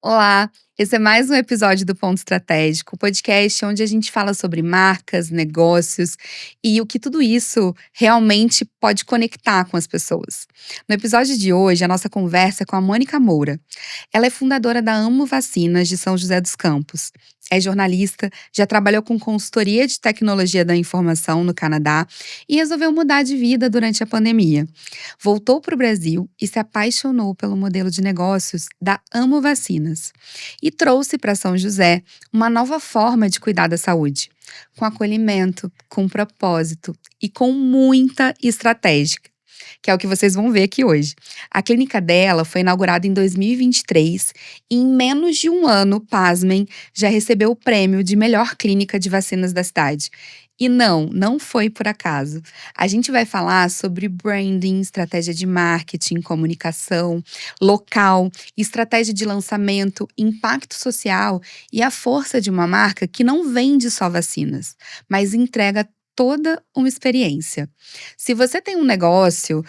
Olá, esse é mais um episódio do Ponto Estratégico, o podcast onde a gente fala sobre marcas, negócios e o que tudo isso realmente pode conectar com as pessoas. No episódio de hoje, a nossa conversa é com a Mônica Moura. Ela é fundadora da Amo Vacinas de São José dos Campos. É jornalista, já trabalhou com consultoria de tecnologia da informação no Canadá e resolveu mudar de vida durante a pandemia. Voltou para o Brasil e se apaixonou pelo modelo de negócios da Amo Vacinas e trouxe para São José uma nova forma de cuidar da saúde, com acolhimento, com propósito e com muita estratégia, que é o que vocês vão ver aqui hoje. A clínica dela foi inaugurada em 2023 e em menos de um ano, pasmem, já recebeu o prêmio de melhor clínica de vacinas da cidade. E não foi por acaso. A gente vai falar sobre branding, estratégia de marketing, comunicação, local, estratégia de lançamento, impacto social e a força de uma marca que não vende só vacinas, mas entrega toda uma experiência. Se você tem um negócio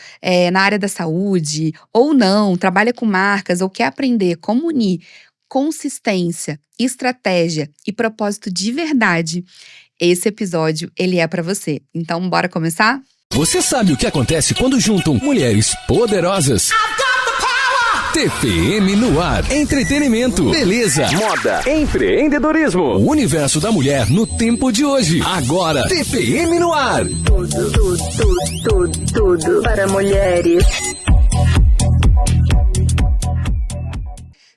na área da saúde ou não, trabalha com marcas ou quer aprender como unir consistência, estratégia e propósito de verdade, esse episódio ele é para você. Então, bora começar? Você sabe o que acontece quando juntam mulheres poderosas? TPM no ar. Entretenimento, beleza, moda, empreendedorismo. O universo da mulher no tempo de hoje. Agora, TPM no ar. Tudo para mulheres.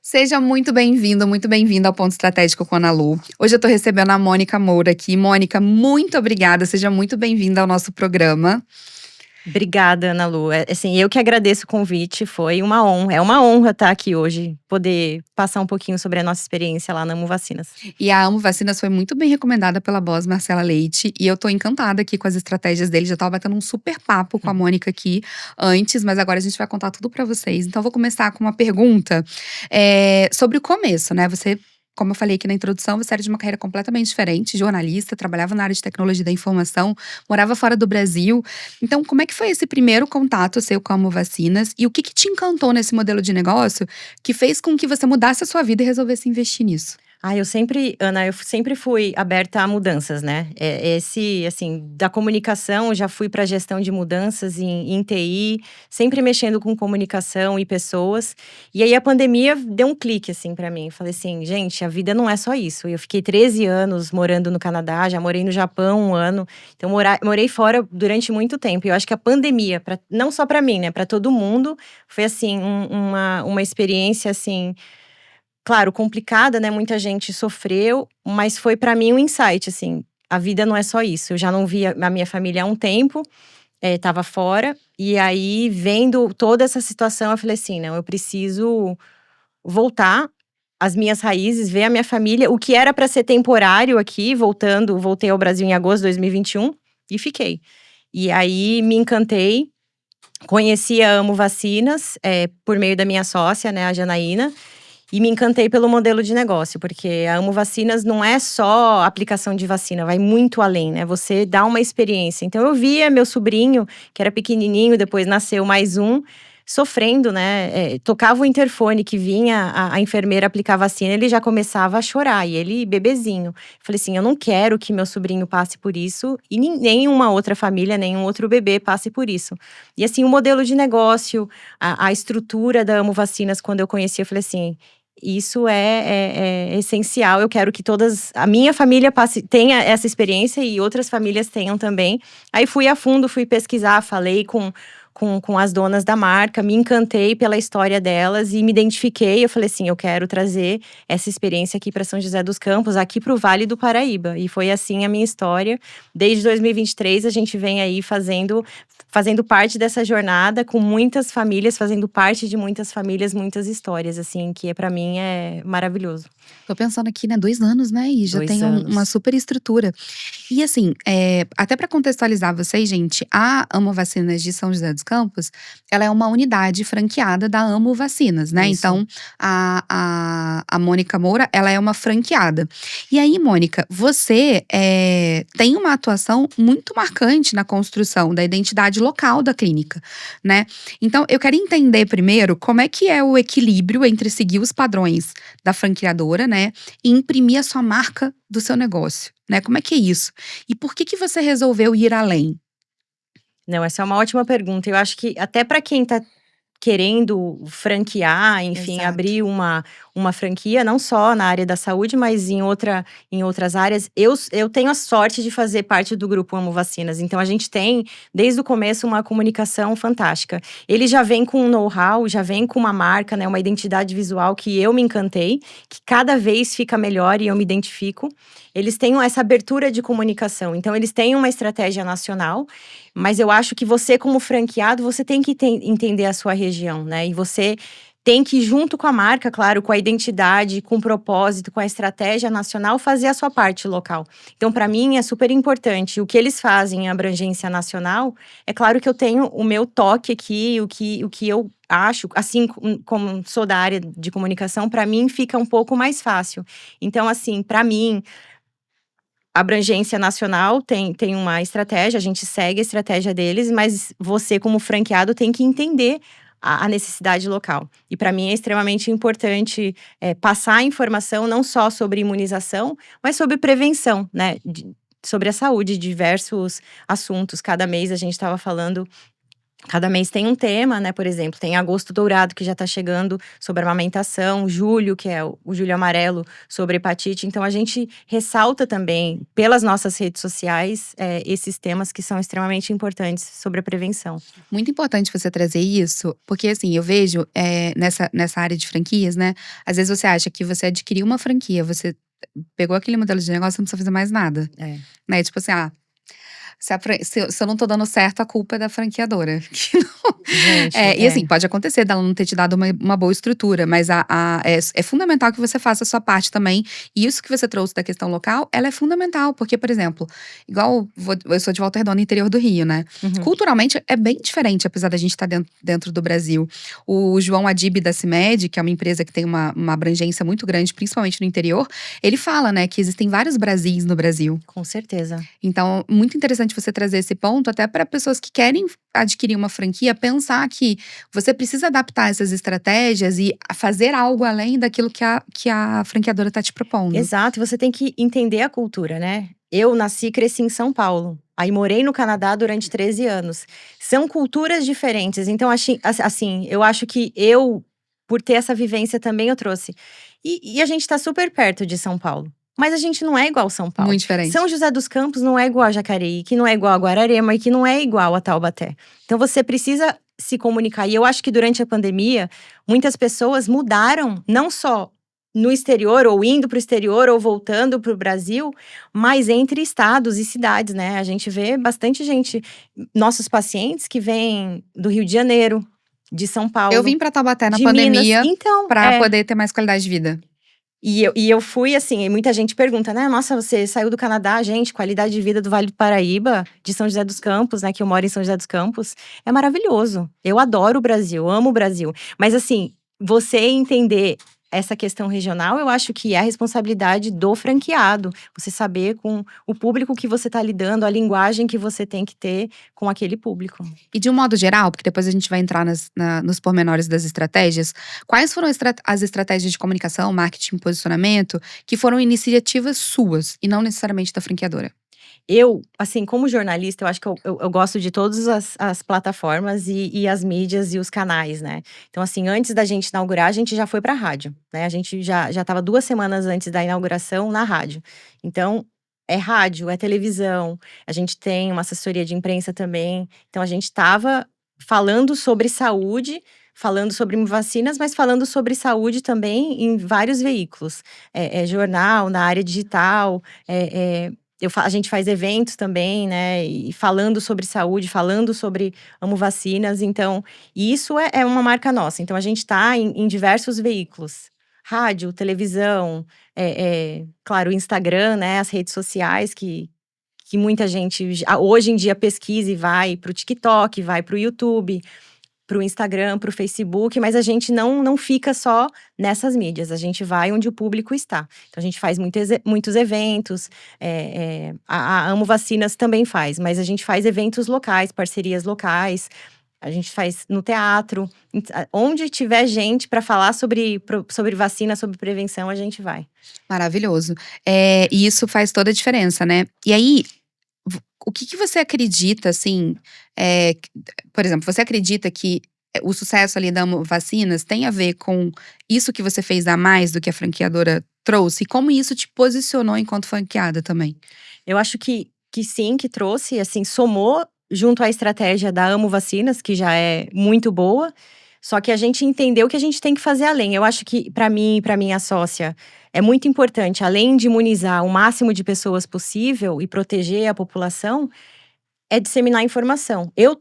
Seja muito bem-vindo, muito bem-vinda ao Ponto Estratégico com a Ana Lu. Hoje eu tô recebendo a Mônica Moura aqui. Mônica, muito obrigada, seja muito bem-vinda ao nosso programa. Obrigada, Ana Lu. Assim, eu que agradeço o convite, foi uma honra. É uma honra estar aqui hoje, poder passar um pouquinho sobre a nossa experiência lá na Amo Vacinas. E a Amo Vacinas foi muito bem recomendada pela boss Marcela Leite, e eu tô encantada aqui com as estratégias dele. Já tava batendo um super papo com a Mônica aqui antes, mas agora a gente vai contar tudo pra vocês. Então eu vou começar com uma pergunta sobre o começo, né? Você, como eu falei aqui na introdução, você era de uma carreira completamente diferente, jornalista, trabalhava na área de tecnologia da informação, morava fora do Brasil. Então, como é que foi esse primeiro contato seu com a Amo Vacinas? E o que te encantou nesse modelo de negócio que fez com que você mudasse a sua vida e resolvesse investir nisso? Ana, eu sempre fui aberta a mudanças, né? Da comunicação, já fui para gestão de mudanças em TI, sempre mexendo com comunicação e pessoas. E aí a pandemia deu um clique, assim, para mim. Falei assim, gente, a vida não é só isso. Eu fiquei 13 anos morando no Canadá, já morei no Japão 1 ano. Então, morei fora durante muito tempo. E eu acho que a pandemia, não só para mim, né? Para todo mundo, foi, assim, uma experiência, assim… Claro, complicada, né? Muita gente sofreu, mas foi pra mim um insight, assim. A vida não é só isso. Eu já não via a minha família há um tempo, tava fora. E aí, vendo toda essa situação, eu falei assim, não, eu preciso voltar às minhas raízes, ver a minha família. O que era pra ser temporário aqui, voltei ao Brasil em agosto de 2021 e fiquei. E aí, me encantei. Conheci a Amo Vacinas, por meio da minha sócia, né, a Janaína. E me encantei pelo modelo de negócio, porque a Amo Vacinas não é só aplicação de vacina, vai muito além, né? Você dá uma experiência. Então, eu via meu sobrinho, que era pequenininho, depois nasceu mais um, sofrendo, né? Tocava o interfone que vinha a enfermeira aplicar vacina, ele já começava a chorar, e ele bebezinho. Falei assim, eu não quero que meu sobrinho passe por isso, e nenhuma outra família, nenhum outro bebê passe por isso. E assim, o modelo de negócio, a estrutura da Amo Vacinas, quando eu conheci, eu falei assim… Isso é essencial. Eu quero que a minha família tenha essa experiência e outras famílias tenham também. Aí fui a fundo, fui pesquisar, falei com as donas da marca, me encantei pela história delas e me identifiquei. Eu falei assim, eu quero trazer essa experiência aqui para São José dos Campos, aqui para o Vale do Paraíba. E foi assim a minha história. Desde 2023 a gente vem aí fazendo parte dessa jornada com muitas famílias, fazendo parte de muitas famílias, muitas histórias, assim, que para mim é maravilhoso. Tô pensando aqui, né, 2 anos, né, e já 2 tem anos. uma super estrutura. E assim, até pra contextualizar vocês, gente, a Amo Vacinas de São José dos Campos, ela é uma unidade franqueada da Amo Vacinas, né? Isso. Então, a a Mônica Moura, ela é uma franqueada. E aí, Mônica, você tem uma atuação muito marcante na construção da identidade local da clínica, né? Então, eu quero entender primeiro como é que é o equilíbrio entre seguir os padrões da franqueadora, né, e imprimir a sua marca do seu negócio, né? Como é que é isso? E por que que você resolveu ir além? Não, essa é uma ótima pergunta. Eu acho que até para quem está querendo franquear, enfim, Exato. abrir uma franquia, não só na área da saúde, mas em outras áreas. Eu tenho a sorte de fazer parte do grupo Amo Vacinas, então a gente tem, desde o começo, uma comunicação fantástica. Ele já vem com um know-how, já vem com uma marca, né, uma identidade visual que eu me encantei, que cada vez fica melhor e eu me identifico. Eles têm essa abertura de comunicação, então eles têm uma estratégia nacional, mas eu acho que você, como franqueado, você tem que entender a sua região, né? E você tem que, junto com a marca, claro, com a identidade, com o propósito, com a estratégia nacional, fazer a sua parte local. Então, para mim, é super importante. O que eles fazem em abrangência nacional, é claro que eu tenho o meu toque aqui, o que eu acho, assim como sou da área de comunicação, para mim fica um pouco mais fácil. Então, assim, para mim, a abrangência nacional tem uma estratégia, a gente segue a estratégia deles, mas você, como franqueado, tem que entender a necessidade local. E para mim é extremamente importante passar a informação não só sobre imunização, mas sobre prevenção, né? Sobre a saúde, diversos assuntos. Cada mês a gente estava falando. Cada mês tem um tema, né? Por exemplo, tem Agosto Dourado, que já tá chegando, sobre amamentação, Julho, que é o Julho Amarelo, sobre hepatite. Então, a gente ressalta também, pelas nossas redes sociais, esses temas que são extremamente importantes sobre a prevenção. Muito importante você trazer isso, porque assim, eu vejo nessa área de franquias, né? Às vezes você acha que você adquiriu uma franquia, você pegou aquele modelo de negócio, não precisa fazer mais nada. Né? Tipo assim, se eu não tô dando certo, a culpa é da franqueadora. Gente, E assim, pode acontecer dela não ter te dado uma boa estrutura, mas é fundamental que você faça a sua parte também. E isso que você trouxe da questão local, ela é fundamental. Porque, por exemplo, igual eu sou de Volta Redonda, interior do Rio, né? Uhum. Culturalmente é bem diferente, apesar da gente estar dentro do Brasil. O João Adib da CIMED, que é uma empresa que tem uma abrangência muito grande, principalmente no interior, ele fala, né, que existem vários Brasis no Brasil. Com certeza. Então, muito interessante você trazer esse ponto, até para pessoas que querem adquirir uma franquia, pensar que você precisa adaptar essas estratégias e fazer algo além daquilo que a franqueadora está te propondo. Exato, você tem que entender a cultura, né? Eu nasci e cresci em São Paulo. Aí morei no Canadá durante 13 anos. São culturas diferentes. Então, assim, eu acho que por ter essa vivência também, eu trouxe. E a gente tá super perto de São Paulo. Mas a gente não é igual São Paulo. Muito diferente. São José dos Campos não é igual a Jacareí, que não é igual a Guararema e que não é igual a Taubaté. Então você precisa se comunicar. E eu acho que durante a pandemia, muitas pessoas mudaram, não só no exterior, ou indo para o exterior, ou voltando para o Brasil, mas entre estados e cidades, né? A gente vê bastante gente, nossos pacientes que vêm do Rio de Janeiro, de São Paulo. Eu vim para Taubaté na de pandemia Minas. Então, para poder ter mais qualidade de vida. E eu fui assim, e muita gente pergunta, né? Nossa, você saiu do Canadá, gente, qualidade de vida do Vale do Paraíba, de São José dos Campos, né? Que eu moro em São José dos Campos. É maravilhoso. Eu adoro o Brasil, amo o Brasil. Mas assim, você entender essa questão regional, eu acho que é a responsabilidade do franqueado. Você saber com o público que você está lidando, a linguagem que você tem que ter com aquele público. E de um modo geral, porque depois a gente vai entrar nos pormenores das estratégias, quais foram as estratégias de comunicação, marketing e posicionamento que foram iniciativas suas e não necessariamente da franqueadora? Eu, assim, como jornalista, eu acho que eu gosto de todas as plataformas e as mídias e os canais, né? Então, assim, antes da gente inaugurar, a gente já foi pra rádio, né? A gente já estava 2 semanas antes da inauguração na rádio. Então, é rádio, é televisão, a gente tem uma assessoria de imprensa também. Então, a gente estava falando sobre saúde, falando sobre vacinas, mas falando sobre saúde também em vários veículos. Jornal, na área digital, a gente faz eventos também, né? E falando sobre saúde, falando sobre Amo Vacinas. Então, isso é uma marca nossa. Então, a gente está em diversos veículos. Rádio, televisão, claro, o Instagram, né? As redes sociais que muita gente hoje em dia pesquisa e vai para o TikTok, vai para o YouTube. pro Instagram, pro Facebook, mas a gente não fica só nessas mídias, a gente vai onde o público está. Então, a gente faz muitos eventos, a Amo Vacinas também faz, mas a gente faz eventos locais, parcerias locais, a gente faz no teatro, onde tiver gente para falar sobre vacina, sobre prevenção, a gente vai. Maravilhoso. E isso faz toda a diferença, né? E aí, o que você acredita, assim, por exemplo, você acredita que o sucesso ali da Amo Vacinas tem a ver com isso que você fez a mais do que a franqueadora trouxe? E como isso te posicionou enquanto franqueada também? Eu acho que sim, que trouxe, assim, somou junto à estratégia da Amo Vacinas, que já é muito boa, só que a gente entendeu que a gente tem que fazer além. Eu acho que, para mim e para minha sócia, é muito importante, além de imunizar o máximo de pessoas possível e proteger a população, é disseminar informação. Eu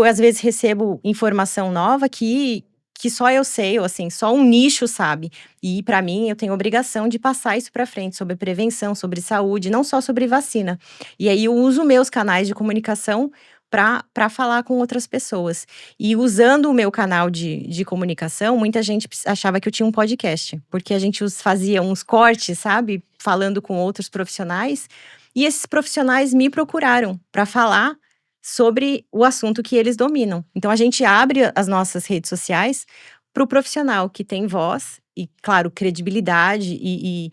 às vezes recebo informação nova que só eu sei, ou assim, só um nicho sabe. E para mim, eu tenho obrigação de passar isso para frente, sobre prevenção, sobre saúde, não só sobre vacina. E aí eu uso meus canais de comunicação para falar com outras pessoas. E usando o meu canal de comunicação, muita gente achava que eu tinha um podcast, porque a gente fazia uns cortes, sabe? Falando com outros profissionais. E esses profissionais me procuraram para falar sobre o assunto que eles dominam. Então, a gente abre as nossas redes sociais para o profissional que tem voz e, claro, credibilidade e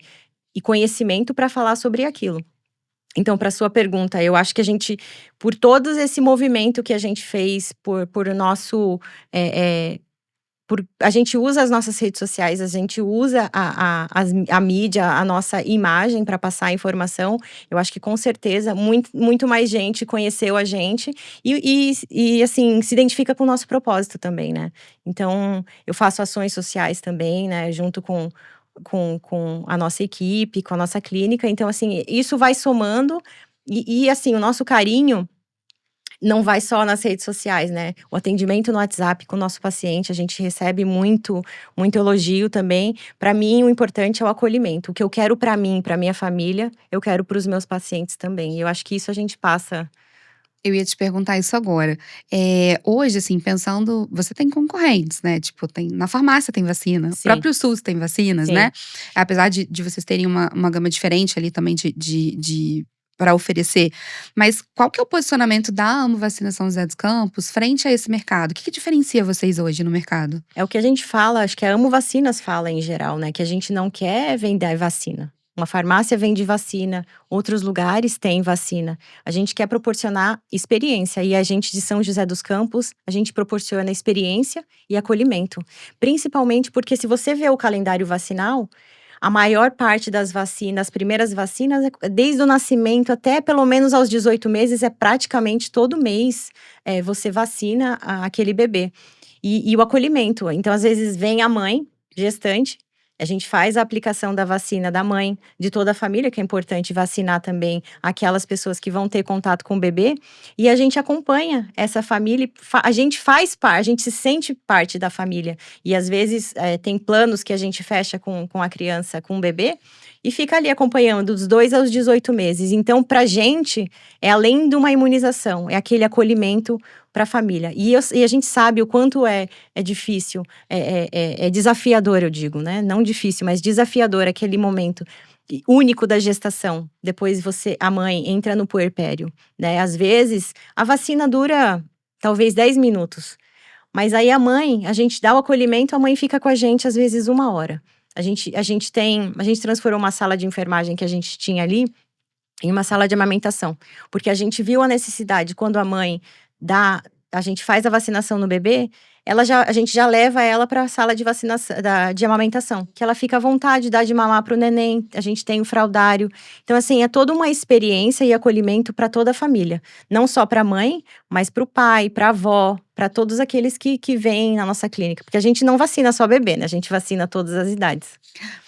conhecimento para falar sobre aquilo. Então, para sua pergunta, eu acho que a gente, por todo esse movimento que a gente fez, por nosso… a gente usa as nossas redes sociais, a gente usa a mídia, a nossa imagem para passar a informação. Eu acho que com certeza muito mais gente conheceu a gente e assim, se identifica com o nosso propósito também, né? Então, eu faço ações sociais também, né? Junto com a nossa equipe, com a nossa clínica. Então, assim, isso vai somando e assim, o nosso carinho não vai só nas redes sociais, né? O atendimento no WhatsApp com o nosso paciente, a gente recebe muito elogio também. Para mim, o importante é o acolhimento. O que eu quero para mim, para minha família, eu quero para os meus pacientes também. E eu acho que isso a gente passa. Eu ia te perguntar isso agora. Hoje, assim, pensando, você tem concorrentes, né? Tipo, na farmácia tem vacina, o Sim. próprio SUS tem vacinas, Sim. né? Apesar de vocês terem uma gama diferente ali também para oferecer. Mas qual que é o posicionamento da Amo Vacina São José dos Campos frente a esse mercado? O que diferencia vocês hoje no mercado? É o que a gente fala, acho que a Amo Vacinas fala em geral, né? Que a gente não quer vender vacina. Uma farmácia vende vacina, outros lugares têm vacina. A gente quer proporcionar experiência e a gente de São José dos Campos, a gente proporciona experiência e acolhimento. Principalmente porque se você vê o calendário vacinal, a maior parte das vacinas, as primeiras vacinas, desde o nascimento até pelo menos aos 18 meses, é praticamente todo mês você vacina aquele bebê. E o acolhimento. Então, às vezes, vem a mãe, gestante, a gente faz a aplicação da vacina da mãe, de toda a família, que é importante vacinar também aquelas pessoas que vão ter contato com o bebê. E a gente acompanha essa família, a gente faz parte, a gente se sente parte da família. E às vezes tem planos que a gente fecha com a criança, com o bebê, e fica ali acompanhando dos 2 aos 18 meses. Então, pra gente, é além de uma imunização, é aquele acolhimento para a família. E a gente sabe o quanto é difícil, é desafiador, eu digo, né? Não difícil, mas desafiador aquele momento único da gestação. Depois a mãe entra no puerpério, né? Às vezes, a vacina dura talvez 10 minutos. Mas aí a gente dá o acolhimento, a mãe fica com a gente às vezes 1 hora. A gente transformou uma sala de enfermagem que a gente tinha ali em uma sala de amamentação. Porque a gente viu a necessidade, quando a mãe a gente faz a vacinação no bebê, a gente já leva ela para a sala de vacinação, de amamentação, que ela fica à vontade, dá de mamar para o neném, a gente tem o fraldário. Então, assim, é toda uma experiência e acolhimento para toda a família. Não só para a mãe, mas para o pai, para a avó, para todos aqueles que vêm na nossa clínica. Porque a gente não vacina só bebê, né? A gente vacina todas as idades.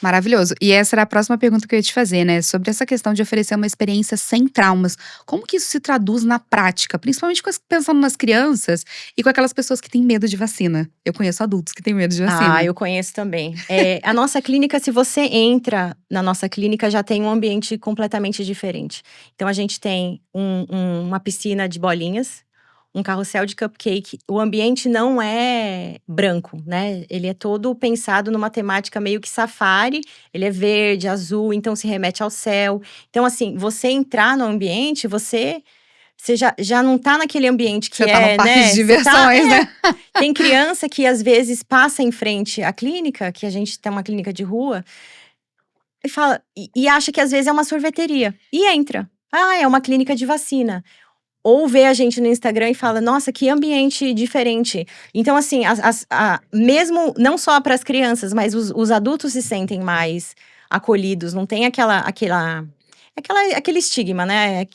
Maravilhoso. E essa era a próxima pergunta que eu ia te fazer, né? Sobre essa questão de oferecer uma experiência sem traumas. Como que isso se traduz na prática? Principalmente pensando nas crianças e com aquelas pessoas que têm medo de vacina. Eu conheço adultos que têm medo de vacina. Ah, eu conheço também. A nossa clínica, se você entra na nossa clínica, já tem um ambiente completamente diferente. Então, a gente tem uma piscina de bolinhas, um carrossel de cupcake, o ambiente não é branco, né? Ele é todo pensado numa temática meio que safari, ele é verde, azul, então se remete ao céu. Então, assim, você entrar no ambiente, você já não tá naquele ambiente que Você tá no parque de né? diversões, né? Tem criança que às vezes passa em frente à clínica, que a gente tem uma clínica de rua, e fala, e acha que às vezes é uma sorveteria. E entra. Ah, é uma clínica de vacina. Ou vê a gente no Instagram e fala, nossa, que ambiente diferente. Então, assim, mesmo não só para as crianças, mas os adultos se sentem mais acolhidos. Não tem aquele estigma, né?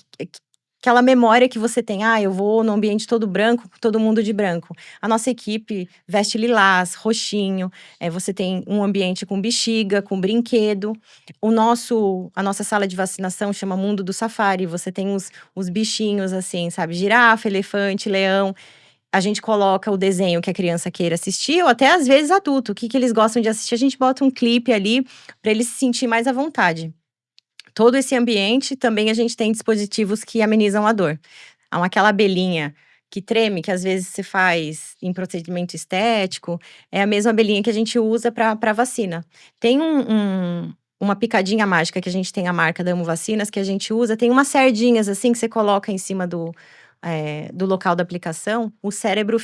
Aquela memória que você tem, eu vou no ambiente todo branco, todo mundo de branco. A nossa equipe veste lilás, roxinho, você tem um ambiente com bexiga, com brinquedo. A nossa sala de vacinação chama Mundo do Safari, você tem os bichinhos assim, sabe? Girafa, elefante, leão. A gente coloca o desenho que a criança queira assistir, ou até às vezes adulto, o que eles gostam de assistir, a gente bota um clipe ali para eles se sentir mais à vontade. Todo esse ambiente, também a gente tem dispositivos que amenizam a dor. Há aquela abelhinha que treme, que às vezes se faz em procedimento estético, é a mesma abelhinha que a gente usa para vacina. Tem uma picadinha mágica que a gente tem a marca da Amo Vacinas, que a gente usa, tem umas sardinhas assim que você coloca em cima do local da aplicação, o cérebro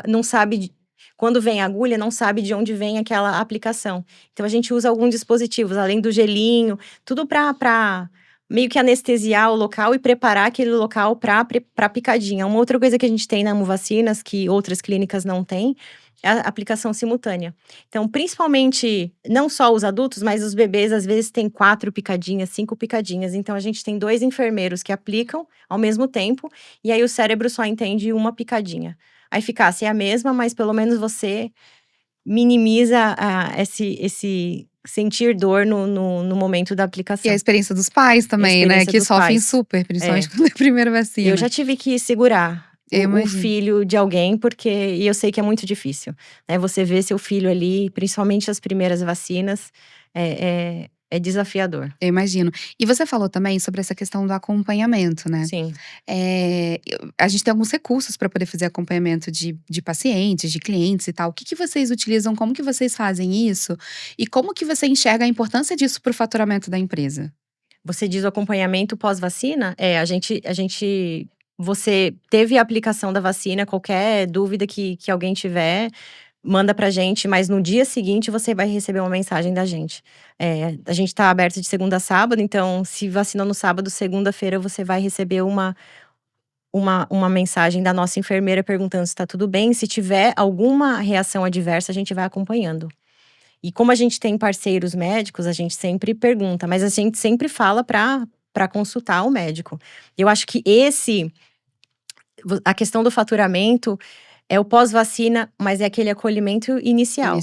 não sabe. Quando vem a agulha, não sabe de onde vem aquela aplicação. Então, a gente usa alguns dispositivos, além do gelinho, tudo para meio que anestesiar o local e preparar aquele local para picadinha. Uma outra coisa que a gente tem na Amo Vacinas, que outras clínicas não têm, é a aplicação simultânea. Então, principalmente, não só os adultos, mas os bebês, às vezes, têm 4 picadinhas, 5 picadinhas. Então, a gente tem 2 enfermeiros que aplicam ao mesmo tempo, e aí o cérebro só entende uma picadinha. A eficácia é a mesma, mas pelo menos você minimiza esse sentir dor no momento da E aplicação. a experiência dos pais também, né? experiência Que dos sofrem pais. super, principalmente quando é a primeira vacina. Eu já tive que segurar Eu o imagino. filho de alguém, e eu sei que é muito difícil, né? Você vê seu filho ali, principalmente as primeiras vacinas, é desafiador. Eu imagino. E você falou também sobre essa questão do acompanhamento, né? Sim. A gente tem alguns recursos para poder fazer acompanhamento de pacientes, de clientes e tal. O que vocês utilizam? Como que vocês fazem isso? E como que você enxerga a importância disso para o faturamento da empresa? Você diz o acompanhamento pós-vacina? Você teve a aplicação da vacina, qualquer dúvida que alguém tiver, manda pra gente, mas no dia seguinte você vai receber uma mensagem da gente. A gente tá aberto de segunda a sábado, então se vacinou no sábado, segunda-feira você vai receber uma mensagem da nossa enfermeira perguntando se tá tudo bem. Se tiver alguma reação adversa, a gente vai acompanhando. E como a gente tem parceiros médicos, a gente sempre pergunta, mas a gente sempre fala para consultar o médico. Eu acho que a questão do faturamento é o pós-vacina, mas é aquele acolhimento inicial.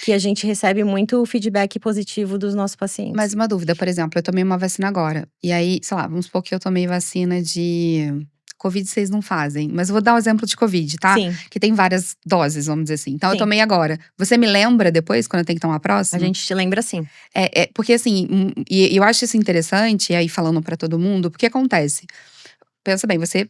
Que a gente recebe muito feedback positivo dos nossos pacientes. Mas uma dúvida, por exemplo, eu tomei uma vacina agora. E aí, sei lá, vamos supor que eu tomei vacina de Covid, vocês não fazem. Mas eu vou dar um exemplo de Covid, tá? Sim. Que tem várias doses, vamos dizer assim. Então, Sim. Eu tomei agora. Você me lembra depois, quando eu tenho que tomar a próxima? A gente te lembra sim. Porque assim, e eu acho isso interessante, e aí falando pra todo mundo, porque acontece. Pensa bem, você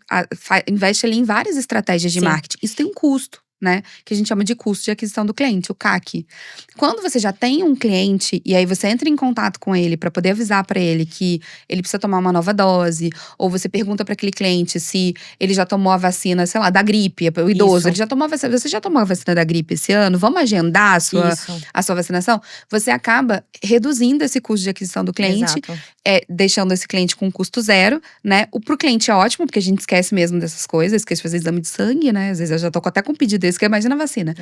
investe ali em várias estratégias de Sim. marketing. Isso tem um custo, né? Que a gente chama de custo de aquisição do cliente, o CAC. Quando você já tem um cliente e aí você entra em contato com ele para poder avisar para ele que ele precisa tomar uma nova dose, ou você pergunta para aquele cliente se ele já tomou a vacina, sei lá, da gripe, o idoso, Isso. ele já tomou a vacina, você já tomou a vacina da gripe esse ano? Vamos agendar a sua vacinação? Você acaba reduzindo esse custo de aquisição do cliente, Exato. deixando esse cliente com custo zero, né? Pro cliente é ótimo, porque a gente esquece mesmo dessas coisas, esquece de fazer exame de sangue, né? Às vezes eu já tô até com um pedido desse, que imagina a vacina.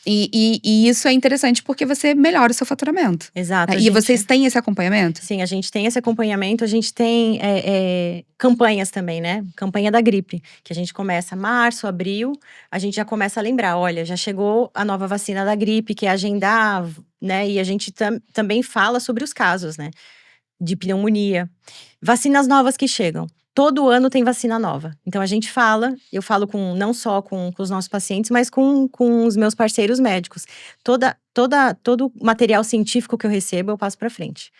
E isso é interessante porque você melhora o seu faturamento. Exato. E vocês têm esse acompanhamento? Sim, a gente tem esse acompanhamento, a gente tem campanhas também, né? Campanha da gripe, que a gente começa março, abril, a gente já começa a lembrar, olha, já chegou a nova vacina da gripe, que é agendar, né? E a gente também fala sobre os casos, né? De pneumonia. Vacinas novas que chegam. Todo ano tem vacina nova. Então, a gente eu falo não só com os nossos pacientes, mas com os meus parceiros médicos. Todo material científico que eu recebo, eu passo para frente.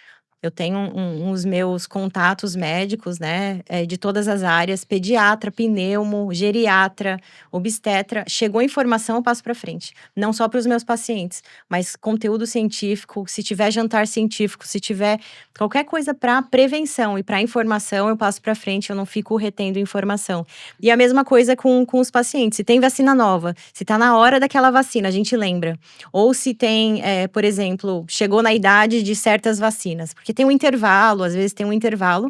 Eu tenho os meus contatos médicos, né, de todas as áreas, pediatra, pneumo, geriatra, obstetra. Chegou informação, eu passo para frente. Não só para os meus pacientes, mas conteúdo científico, se tiver jantar científico, se tiver qualquer coisa para prevenção e para informação, eu passo para frente, eu não fico retendo informação. E a mesma coisa com os pacientes. Se tem vacina nova, se está na hora daquela vacina, a gente lembra. Ou se tem, por exemplo, chegou na idade de certas vacinas. Porque tem um intervalo, às vezes tem um intervalo,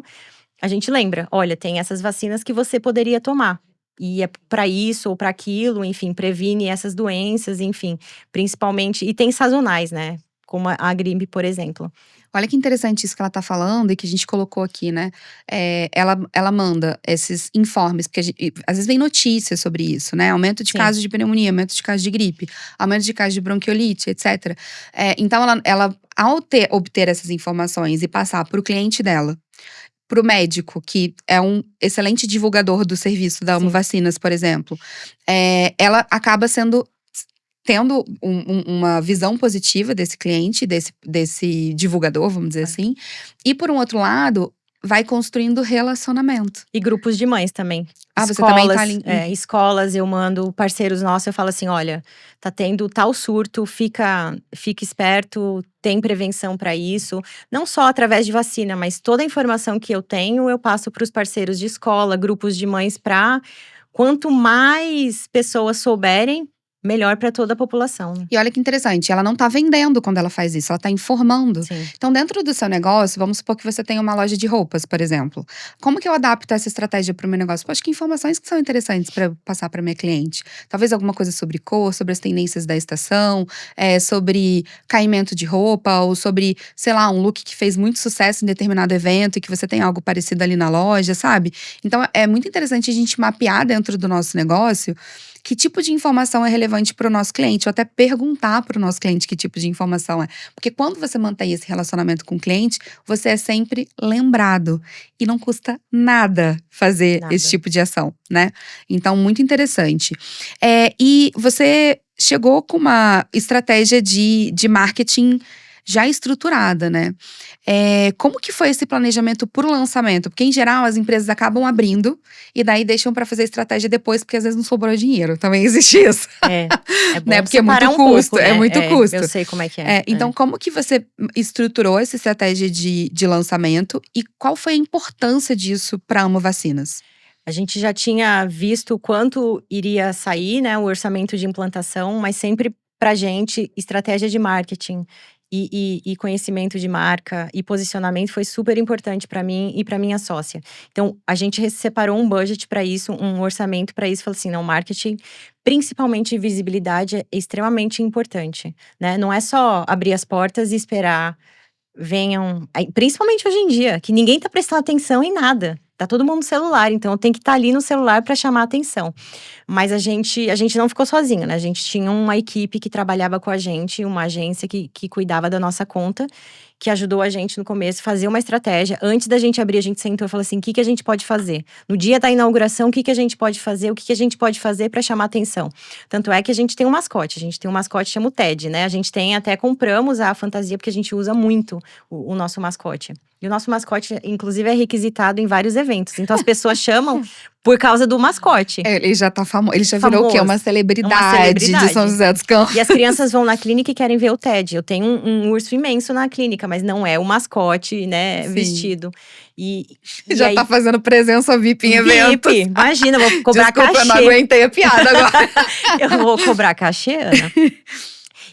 a gente lembra, olha, tem essas vacinas que você poderia tomar. E é para isso ou para aquilo, enfim, previne essas doenças, enfim, principalmente. E tem sazonais, né? Como a gripe, por exemplo. Olha que interessante isso que ela tá falando e que a gente colocou aqui, né? Ela manda esses informes, porque às vezes vem notícias sobre isso, né? Aumento de Sim. casos de pneumonia, aumento de casos de gripe, aumento de casos de bronquiolite, etc. Então, ela ao obter essas informações e passar para o cliente dela, para o médico, que é um excelente divulgador do serviço da Amo Vacinas, por exemplo, ela acaba tendo uma visão positiva desse cliente, desse divulgador, vamos dizer assim. E por um outro lado, vai construindo relacionamento. E grupos de mães também. Você Escolas, também tá ali. Escolas, eu mando parceiros nossos, eu falo assim, olha, tá tendo tal surto, fica esperto, tem prevenção para isso. Não só através de vacina, mas toda a informação que eu tenho, eu passo para os parceiros de escola, grupos de mães, para quanto mais pessoas souberem, melhor para toda a população. E olha que interessante, ela não tá vendendo quando ela faz isso, ela tá informando. Sim. Então, dentro do seu negócio, vamos supor que você tem uma loja de roupas, por exemplo. Como que eu adapto essa estratégia para o meu negócio? Acho que informações que são interessantes para passar para minha cliente. Talvez alguma coisa sobre cor, sobre as tendências da estação, sobre caimento de roupa, ou sobre, sei lá, um look que fez muito sucesso em determinado evento e que você tem algo parecido ali na loja, sabe? Então, é muito interessante a gente mapear dentro do nosso negócio que tipo de informação é relevante para o nosso cliente, ou até perguntar para o nosso cliente que tipo de informação é. Porque quando você mantém esse relacionamento com o cliente, você é sempre lembrado. E não custa nada fazer esse tipo de ação, né? Então, muito interessante. E você chegou com uma estratégia de marketing já estruturada, né? Como que foi esse planejamento pro lançamento? Porque, em geral, as empresas acabam abrindo e daí deixam para fazer estratégia depois, porque às vezes não sobrou dinheiro. Também existe isso. É bom né? Porque é muito separar custo, pouco, né? é muito custo. Eu sei como é que é. Então, como que você estruturou essa estratégia de lançamento e qual foi a importância disso para Amo Vacinas? A gente já tinha visto quanto iria sair, né, o orçamento de implantação, mas sempre pra gente, estratégia de marketing e conhecimento de marca e posicionamento foi super importante para mim e para minha sócia. Então, a gente separou um budget para isso, um orçamento para isso, falou assim, não, marketing, principalmente visibilidade, é extremamente importante, né? Não é só abrir as portas e esperar venham, principalmente hoje em dia, que ninguém tá prestando atenção em nada. Tá todo mundo no celular, então eu tenho que estar ali no celular para chamar a atenção. Mas a gente não ficou sozinho, né? A gente tinha uma equipe que trabalhava com a gente, uma agência que cuidava da nossa conta, que ajudou a gente no começo a fazer uma estratégia. Antes da gente abrir, a gente sentou e falou assim, o que a gente pode fazer? No dia da inauguração, o que a gente pode fazer? O que a gente pode fazer para chamar atenção? Tanto é que a gente tem um mascote. A gente tem um mascote que chama o Ted, né? A gente compramos a fantasia, porque a gente usa muito o nosso mascote. E o nosso mascote, inclusive, é requisitado em vários eventos. Então, as pessoas chamam por causa do mascote. Ele já tá famoso. Ele já virou o quê? Uma celebridade de São José dos Campos. E as crianças vão na clínica e querem ver o Ted. Eu tenho um urso imenso na clínica, mas não é o mascote, né, vestido. E já aí, tá fazendo presença VIP em eventos. Imagina, eu vou cobrar Desculpa, cachê. eu não aguentei a piada agora. Eu vou cobrar cachê, Ana.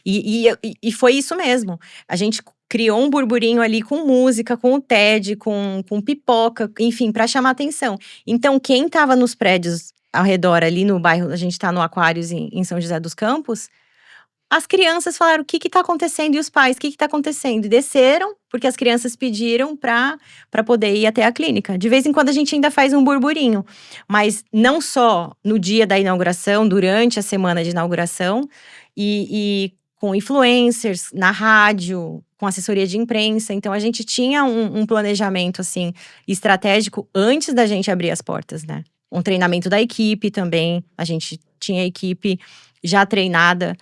E foi isso mesmo. A gente criou um burburinho ali com música, com o TED, com pipoca, enfim, para chamar atenção. Então, quem tava nos prédios ao redor ali no bairro, a gente tá no Aquários em São José dos Campos, as crianças falaram, o que tá acontecendo? E os pais, o que tá acontecendo? E desceram, porque as crianças pediram pra poder ir até a clínica. De vez em quando a gente ainda faz um burburinho. Mas não só no dia da inauguração, durante a semana de inauguração, e com influencers, na rádio, com assessoria de imprensa. Então, a gente tinha um planejamento, assim, estratégico antes da gente abrir as portas, né? Um treinamento da equipe também. A gente tinha a equipe já treinada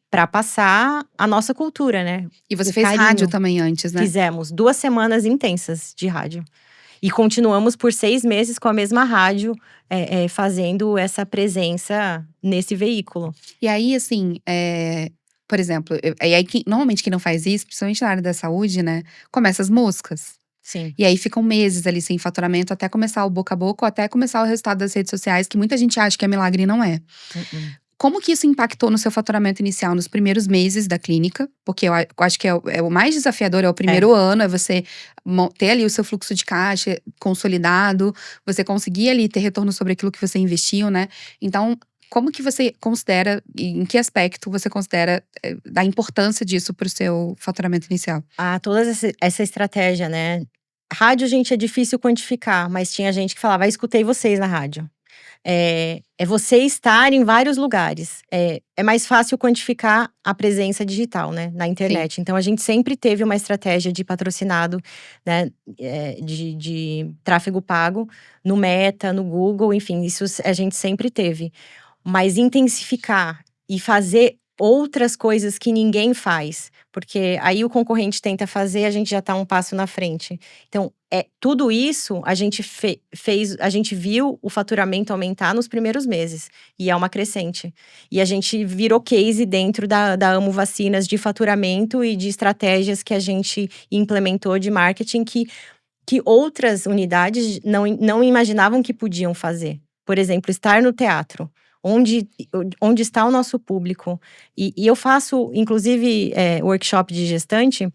para passar a nossa cultura, né? E você O fez carinho. rádio também antes, né? Fizemos 2 semanas intensas de rádio. E continuamos por 6 meses com a mesma rádio, fazendo essa presença nesse veículo. E aí, assim, por exemplo, e aí normalmente quem não faz isso, principalmente na área da saúde, né, começa as moscas. Sim. E aí ficam meses ali sem faturamento até começar o boca a boca ou até começar o resultado das redes sociais, que muita gente acha que é milagre e não é. Como que isso impactou no seu faturamento inicial nos primeiros meses da clínica? Porque eu acho que é o mais desafiador, é o primeiro ano, é você ter ali o seu fluxo de caixa consolidado, você conseguir ali ter retorno sobre aquilo que você investiu, né? Então, como que você considera, em que aspecto você considera da importância disso para o seu faturamento inicial? Toda essa estratégia, né? Rádio, gente, é difícil quantificar, mas tinha gente que falava, escutei vocês na rádio. É você estar em vários lugares. É mais fácil quantificar a presença digital, né, na internet. Então, a gente sempre teve uma estratégia de patrocinado, né, de tráfego pago no Meta, no Google, enfim, isso a gente sempre teve. Mas intensificar e fazer outras coisas que ninguém faz, porque aí o concorrente tenta fazer, a gente já tá um passo na frente. Então, tudo isso a gente fez, a gente viu o faturamento aumentar nos primeiros meses, e é uma crescente. E a gente virou case dentro da Amo Vacinas de faturamento e de estratégias que a gente implementou de marketing que outras unidades não imaginavam que podiam fazer. Por exemplo, estar no teatro. Onde está o nosso público. E eu faço, inclusive, workshop de gestante.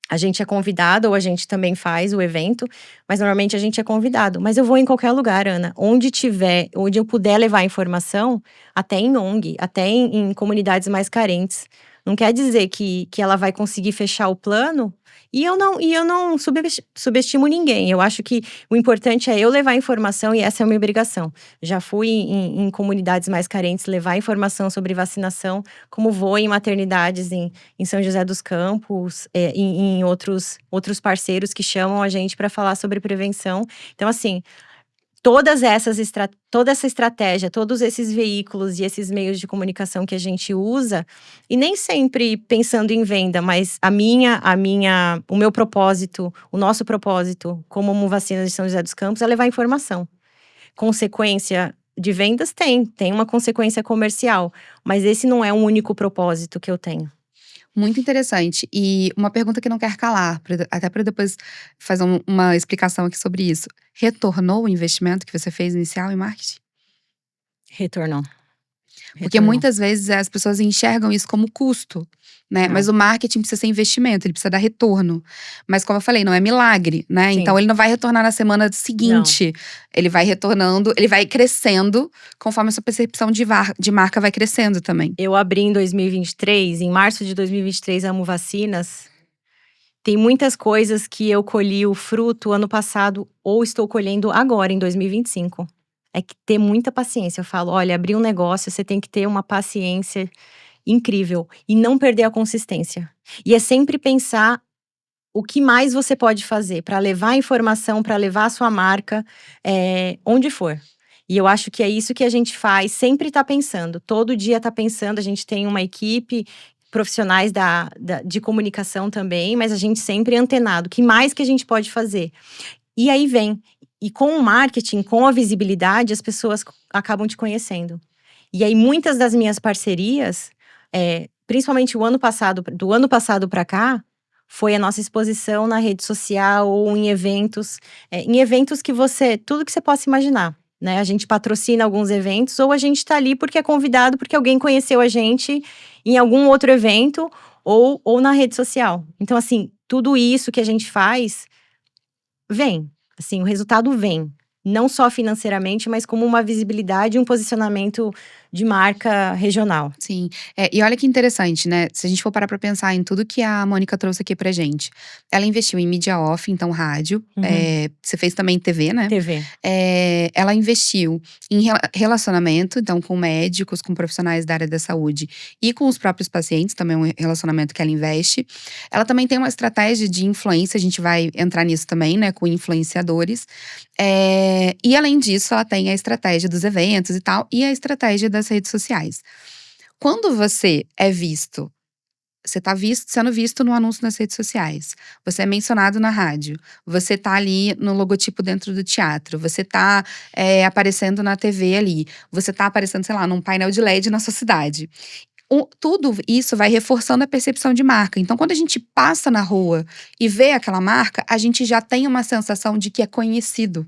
A gente é convidado, ou a gente também faz o evento, mas normalmente a gente é convidado. Mas eu vou em qualquer lugar, Ana. Onde eu puder levar informação, até em ONG, até em comunidades mais carentes. Não quer dizer que ela vai conseguir fechar o plano. E eu não subestimo ninguém. Eu acho que o importante é eu levar informação, e essa é a minha obrigação. Já fui em comunidades mais carentes levar informação sobre vacinação, como vou em maternidades em São José dos Campos, em outros parceiros que chamam a gente para falar sobre prevenção. Então, assim, toda essa estratégia, todos esses veículos e esses meios de comunicação que a gente usa, e nem sempre pensando em venda, mas o meu propósito, o nosso propósito como Amo Vacinas de São José dos Campos é levar informação. Consequência de vendas tem uma consequência comercial, mas esse não é o único propósito que eu tenho. Muito interessante. E uma pergunta que não quer calar, até para depois fazer uma explicação aqui sobre isso. Retornou o investimento que você fez inicial em marketing? Retornou. Porque muitas vezes as pessoas enxergam isso como custo, né? Não. Mas o marketing precisa ser investimento, ele precisa dar retorno. Mas como eu falei, não é milagre, né? Sim. Então ele não vai retornar na semana seguinte. Ele vai retornando, ele vai crescendo conforme a sua percepção de marca vai crescendo também. Eu abri em 2023, em março de 2023, Amo Vacinas. Tem muitas coisas que eu colhi o fruto ano passado ou estou colhendo agora, em 2025. É que ter muita paciência. Eu falo, olha, abrir um negócio, você tem que ter uma paciência incrível e não perder a consistência. E é sempre pensar o que mais você pode fazer para levar a informação, para levar a sua marca, onde for. E eu acho que é isso que a gente faz, sempre tá pensando, todo dia tá pensando. A gente tem uma equipe, profissionais de comunicação também, mas a gente sempre é antenado. O que mais que a gente pode fazer? E aí vem. E com o marketing, com a visibilidade, as pessoas acabam te conhecendo. E aí, muitas das minhas parcerias, principalmente do ano passado para cá, foi a nossa exposição na rede social ou em eventos que tudo que você possa imaginar, né? A gente patrocina alguns eventos, ou a gente tá ali porque é convidado, porque alguém conheceu a gente em algum outro evento, ou na rede social. Então, assim, tudo isso que a gente faz, vem. Assim, o resultado vem. Não só financeiramente, mas como uma visibilidade e um posicionamento de marca regional. Sim. E olha que interessante, né? Se a gente for parar pra pensar em tudo que a Mônica trouxe aqui pra gente. Ela investiu em mídia off, então rádio. Você fez também TV, né? TV. Ela investiu em relacionamento, então com médicos, com profissionais da área da saúde e com os próprios pacientes, também é um relacionamento que ela investe. Ela também tem uma estratégia de influência, a gente vai entrar nisso também, né? Com influenciadores. E além disso, ela tem a estratégia dos eventos e tal, e a estratégia das redes sociais. Quando você é visto, você tá sendo visto no anúncio nas redes sociais, você é mencionado na rádio, você tá ali no logotipo dentro do teatro, você tá aparecendo na TV ali, você tá aparecendo, sei lá, num painel de LED na sua cidade. Tudo isso vai reforçando a percepção de marca. Então, quando a gente passa na rua e vê aquela marca, a gente já tem uma sensação de que é conhecido.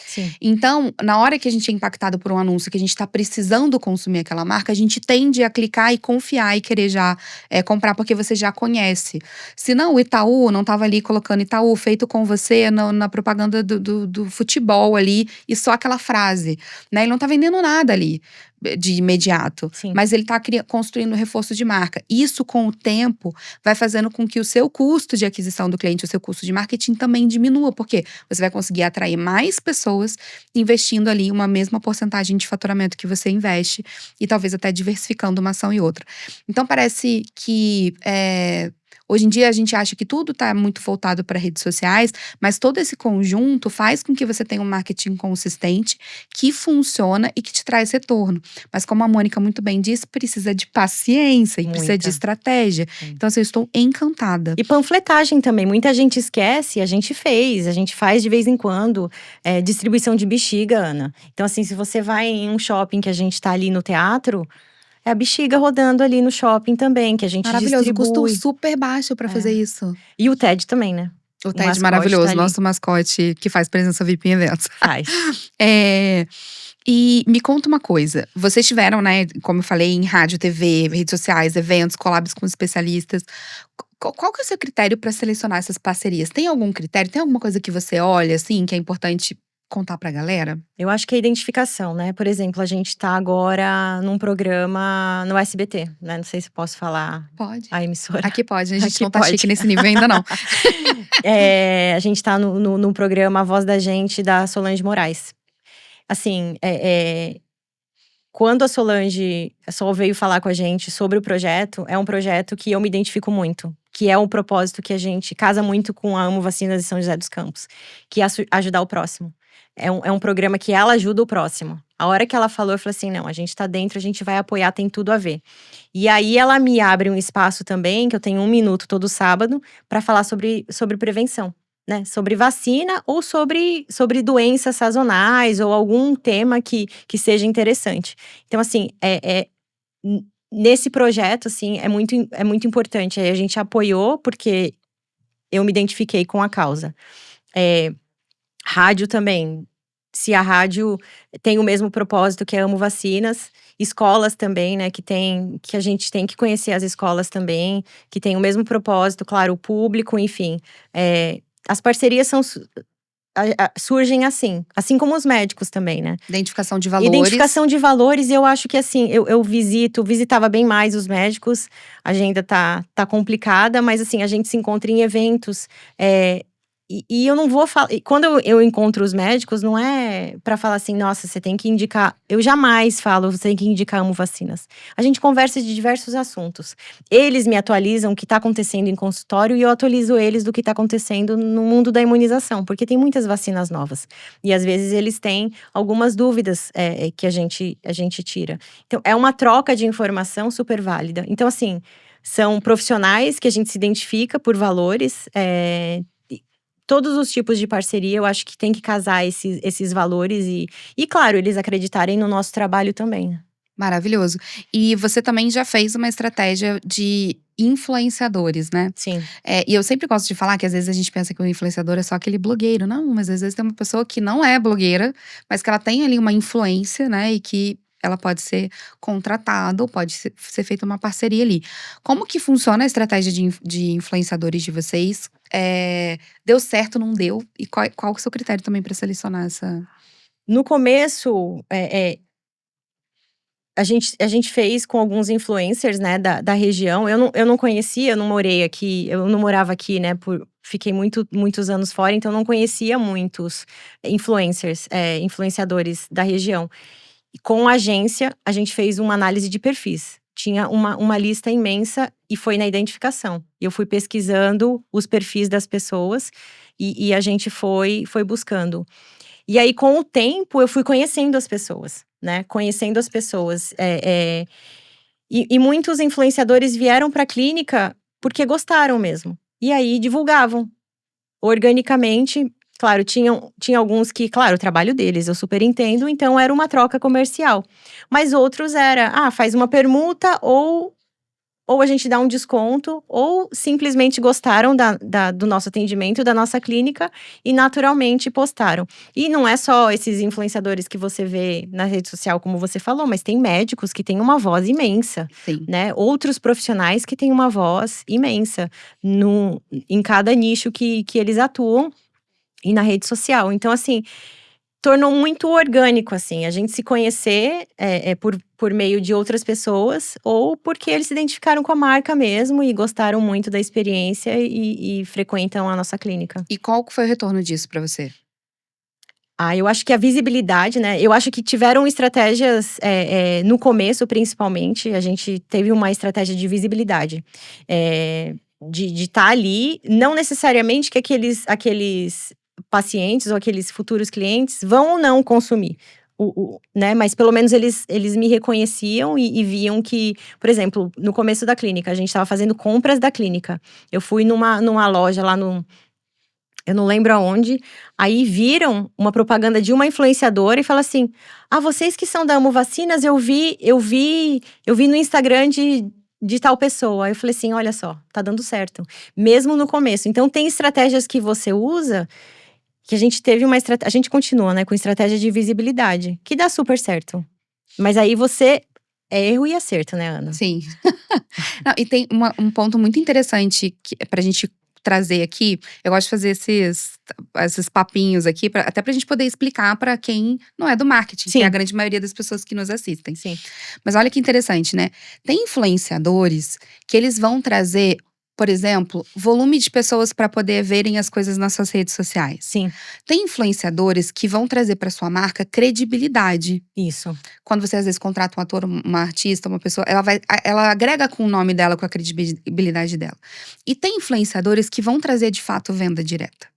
Sim. Então, na hora que a gente é impactado por um anúncio, que a gente está precisando consumir aquela marca, a gente tende a clicar e confiar e querer já comprar, porque você já conhece. Se não, o Itaú não estava ali colocando Itaú, feito com você na propaganda do futebol ali, e só aquela frase, né? Ele não tá vendendo nada ali de imediato, Sim. mas ele tá construindo reforço de marca. Isso, com o tempo, vai fazendo com que o seu custo de aquisição do cliente, o seu custo de marketing também diminua, porque você vai conseguir atrair mais pessoas investindo ali uma mesma porcentagem de faturamento que você investe e talvez até diversificando uma ação e outra. Então, parece que hoje em dia a gente acha que tudo está muito voltado para redes sociais, mas todo esse conjunto faz com que você tenha um marketing consistente, que funciona e que te traz retorno. Mas como a Mônica muito bem disse, precisa de paciência e precisa de Muita. estratégia. Então, assim, eu estou encantada. E panfletagem também. Muita gente esquece, a gente faz de vez em quando distribuição de bexiga, Ana. Então, assim, se você vai em um shopping que a gente tá ali no teatro, é a bexiga rodando ali no shopping também, que a gente Maravilhoso, custo distribui. super baixo para fazer isso. E o TED também, né? O TED mascote maravilhoso, tá ali. nosso mascote que faz presença VIP em eventos. Faz. E me conta uma coisa, vocês tiveram, né, como eu falei, em rádio, TV, redes sociais, eventos, collabs com especialistas. Qual que é o seu critério para selecionar essas parcerias? Tem algum critério? Tem alguma coisa que você olha, assim, que é importante contar pra galera? Eu acho que é a identificação, né? Por exemplo, a gente tá agora num programa no SBT, né? Não sei se posso falar Pode. a emissora. Aqui pode, a gente Aqui não tá pode. chique nesse nível ainda não. A gente tá no programa A Voz da Gente, da Solange Moraes. Assim, quando a Solange só veio falar com a gente sobre o projeto, é um projeto que eu me identifico muito. Que é um propósito que a gente casa muito com a Amo Vacinas de São José dos Campos. Que é ajudar o próximo. É um programa que ela ajuda o próximo. A hora que ela falou, eu falei assim, não, a gente tá dentro, a gente vai apoiar, tem tudo a ver. E aí, ela me abre um espaço também, que eu tenho 1 minuto todo sábado, para falar sobre prevenção. Né, sobre vacina ou sobre doenças sazonais ou algum tema que seja interessante. Então, assim, nesse projeto, assim, é muito importante. Aí a gente apoiou porque eu me identifiquei com a causa. Rádio também. Se a rádio tem o mesmo propósito que a Amo Vacinas, escolas também, né, que a gente tem que conhecer as escolas também, que tem o mesmo propósito, claro, o público, enfim. As parcerias surgem assim como os médicos também, né? Identificação de valores. Identificação de valores, e eu acho que assim, eu visitava bem mais os médicos, a agenda tá complicada, mas assim, a gente se encontra em eventos, e eu não vou falar, quando eu encontro os médicos, não é pra falar assim, nossa, você tem que indicar, eu jamais falo, você tem que indicar Amo Vacinas. A gente conversa de diversos assuntos. Eles me atualizam o que tá acontecendo em consultório e eu atualizo eles do que tá acontecendo no mundo da imunização, porque tem muitas vacinas novas. E às vezes eles têm algumas dúvidas que a gente tira. Então, é uma troca de informação super válida. Então, assim, são profissionais que a gente se identifica por valores, todos os tipos de parceria, eu acho que tem que casar esses valores e, claro, eles acreditarem no nosso trabalho também, né? Maravilhoso. E você também já fez uma estratégia de influenciadores, né? Sim. E eu sempre gosto de falar que às vezes a gente pensa que o influenciador é só aquele blogueiro. Não, mas às vezes tem uma pessoa que não é blogueira, mas que ela tem ali uma influência, né? E que ela pode ser contratada ou pode ser feita uma parceria ali. Como que funciona a estratégia de influenciadores de vocês? Deu certo, não deu? E qual é o seu critério também para selecionar essa… No começo, a gente fez com alguns influencers, né, da região. Eu não conhecia, eu não morei aqui, eu não morava aqui, né, fiquei muitos anos fora, então eu não conhecia muitos influenciadores da região. E com a agência, a gente fez uma análise de perfis. Tinha uma lista imensa e foi na identificação. Eu fui pesquisando os perfis das pessoas e a gente foi buscando. E aí, com o tempo, eu fui conhecendo as pessoas, né? Conhecendo as pessoas. E muitos influenciadores vieram para a clínica porque gostaram mesmo. E aí divulgavam organicamente. Claro, tinha alguns que, claro, o trabalho deles, eu super entendo, então era uma troca comercial. Mas outros era, faz uma permuta ou a gente dá um desconto, ou simplesmente gostaram do nosso atendimento, da nossa clínica e naturalmente postaram. E não é só esses influenciadores que você vê na rede social, como você falou, mas tem médicos que têm uma voz imensa, Sim. né? Outros profissionais que têm uma voz imensa em cada nicho que eles atuam e na rede social. Então, assim, tornou muito orgânico, assim, a gente se conhecer por meio de outras pessoas ou porque eles se identificaram com a marca mesmo e gostaram muito da experiência e frequentam a nossa clínica. E qual que foi o retorno disso pra você? Eu acho que a visibilidade, né? Eu acho que tiveram estratégias no começo, principalmente. A gente teve uma estratégia de visibilidade. De estar ali, não necessariamente que aqueles pacientes ou aqueles futuros clientes vão ou não consumir. Né? Mas pelo menos eles me reconheciam e viam que, por exemplo, no começo da clínica, a gente estava fazendo compras da clínica. Eu fui numa loja lá eu não lembro aonde, aí viram uma propaganda de uma influenciadora e fala assim: vocês que são da Amo Vacinas, eu vi no Instagram de tal pessoa. Aí eu falei assim: olha só, tá dando certo. Mesmo no começo. Então tem estratégias que você usa, que a gente teve uma estratégia. A gente continua, né, com estratégia de visibilidade, que dá super certo. Mas aí é erro e acerto, né, Ana? Sim. Não, e tem um ponto muito interessante pra gente trazer aqui. Eu gosto de fazer esses papinhos aqui, até pra gente poder explicar pra quem não é do marketing, que é a grande maioria das pessoas que nos assistem. Sim. Mas olha que interessante, né? Tem influenciadores que eles vão trazer, por exemplo, volume de pessoas para poder verem as coisas nas suas redes sociais. Sim. Tem influenciadores que vão trazer para sua marca credibilidade. Isso. Quando você às vezes contrata um ator, uma artista, uma pessoa, ela agrega com o nome dela, com a credibilidade dela. E tem influenciadores que vão trazer de fato venda direta.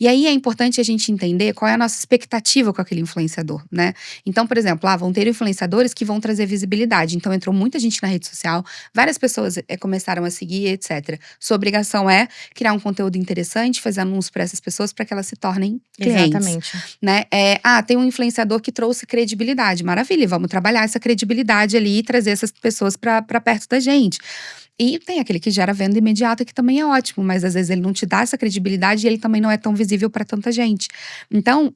E aí é importante a gente entender qual é a nossa expectativa com aquele influenciador, né? Então, por exemplo, vão ter influenciadores que vão trazer visibilidade. Então, entrou muita gente na rede social, várias pessoas começaram a seguir, etc. Sua obrigação é criar um conteúdo interessante, fazer anúncios para essas pessoas para que elas se tornem clientes. Exatamente. Né? Tem um influenciador que trouxe credibilidade. Maravilha, vamos trabalhar essa credibilidade ali e trazer essas pessoas para perto da gente. E tem aquele que gera venda imediata, que também é ótimo, mas às vezes ele não te dá essa credibilidade e ele também não é tão visível para tanta gente. Então,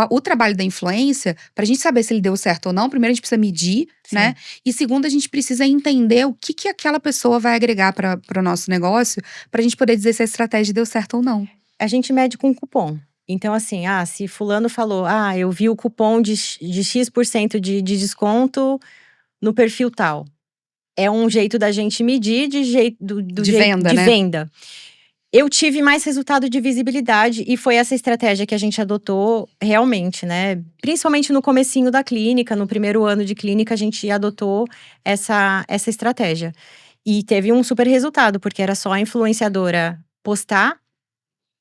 o trabalho da influência, pra gente saber se ele deu certo ou não, primeiro a gente precisa medir, Sim. né? E segundo, a gente precisa entender o que aquela pessoa vai agregar para o nosso negócio, pra gente poder dizer se a estratégia deu certo ou não. A gente mede com cupom. Então, assim, se fulano falou, eu vi o cupom de X% de desconto no perfil tal. É um jeito da gente medir de venda. Eu tive mais resultado de visibilidade e foi essa estratégia que a gente adotou realmente, né? Principalmente no comecinho da clínica, no primeiro ano de clínica, a gente adotou essa estratégia. E teve um super resultado, porque era só a influenciadora postar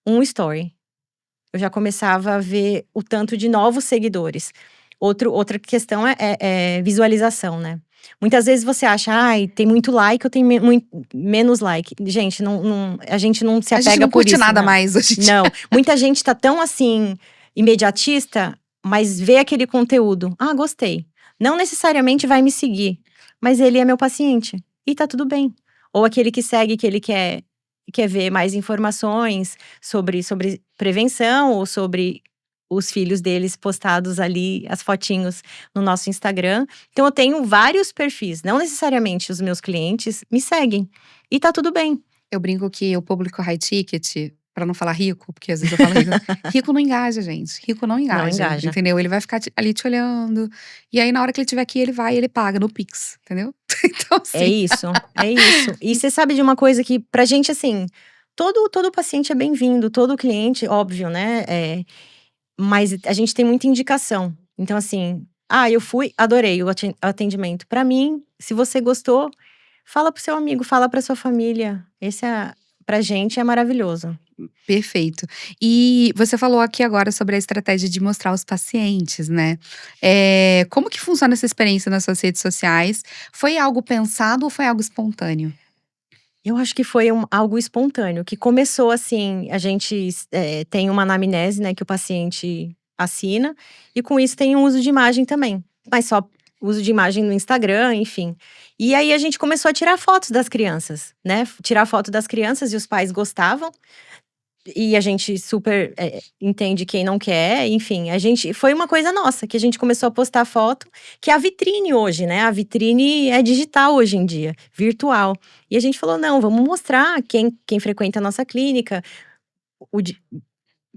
um story. Eu já começava a ver o tanto de novos seguidores. Outra questão é visualização, né? Muitas vezes você acha, tem muito like ou tem menos like. Gente, a gente não se apega por isso. A gente não curte nada né? mais hoje em dia. Não, muita gente tá tão assim, imediatista, mas vê aquele conteúdo. Gostei. Não necessariamente vai me seguir, mas ele é meu paciente. E tá tudo bem. Ou aquele que segue, que ele quer ver mais informações sobre prevenção ou sobre os filhos deles postados ali, as fotinhos no nosso Instagram. Então, eu tenho vários perfis. Não necessariamente os meus clientes me seguem. E tá tudo bem. Eu brinco que o público high ticket, pra não falar rico, porque às vezes eu falo rico. Rico não engaja, gente. Rico não engaja. Não engaja. Entendeu? Ele vai ficar ali te olhando. E aí, na hora que ele estiver aqui, ele paga no Pix. Entendeu? Então, assim. É isso. E você sabe de uma coisa que, pra gente, assim… Todo paciente é bem-vindo. Todo cliente, óbvio, né? Mas a gente tem muita indicação. Então, assim, eu fui, adorei o atendimento. Pra mim, se você gostou, fala pro seu amigo, fala pra sua família. Pra gente é maravilhoso. Perfeito. E você falou aqui agora sobre a estratégia de mostrar os pacientes, né. Como que funciona essa experiência nas suas redes sociais? Foi algo pensado ou foi algo espontâneo? Eu acho que foi algo espontâneo, que começou assim, a gente tem uma anamnese, né, que o paciente assina, e com isso tem um uso de imagem também, mas só uso de imagem no Instagram, enfim. E aí a gente começou a tirar fotos das crianças, né, tirar foto das crianças e os pais gostavam, e a gente super, entende quem não quer, enfim, a gente foi uma coisa nossa, que a gente começou a postar foto, que é a vitrine hoje, né, a vitrine é digital hoje em dia, virtual. E a gente falou: "Não, vamos mostrar quem frequenta a nossa clínica, o de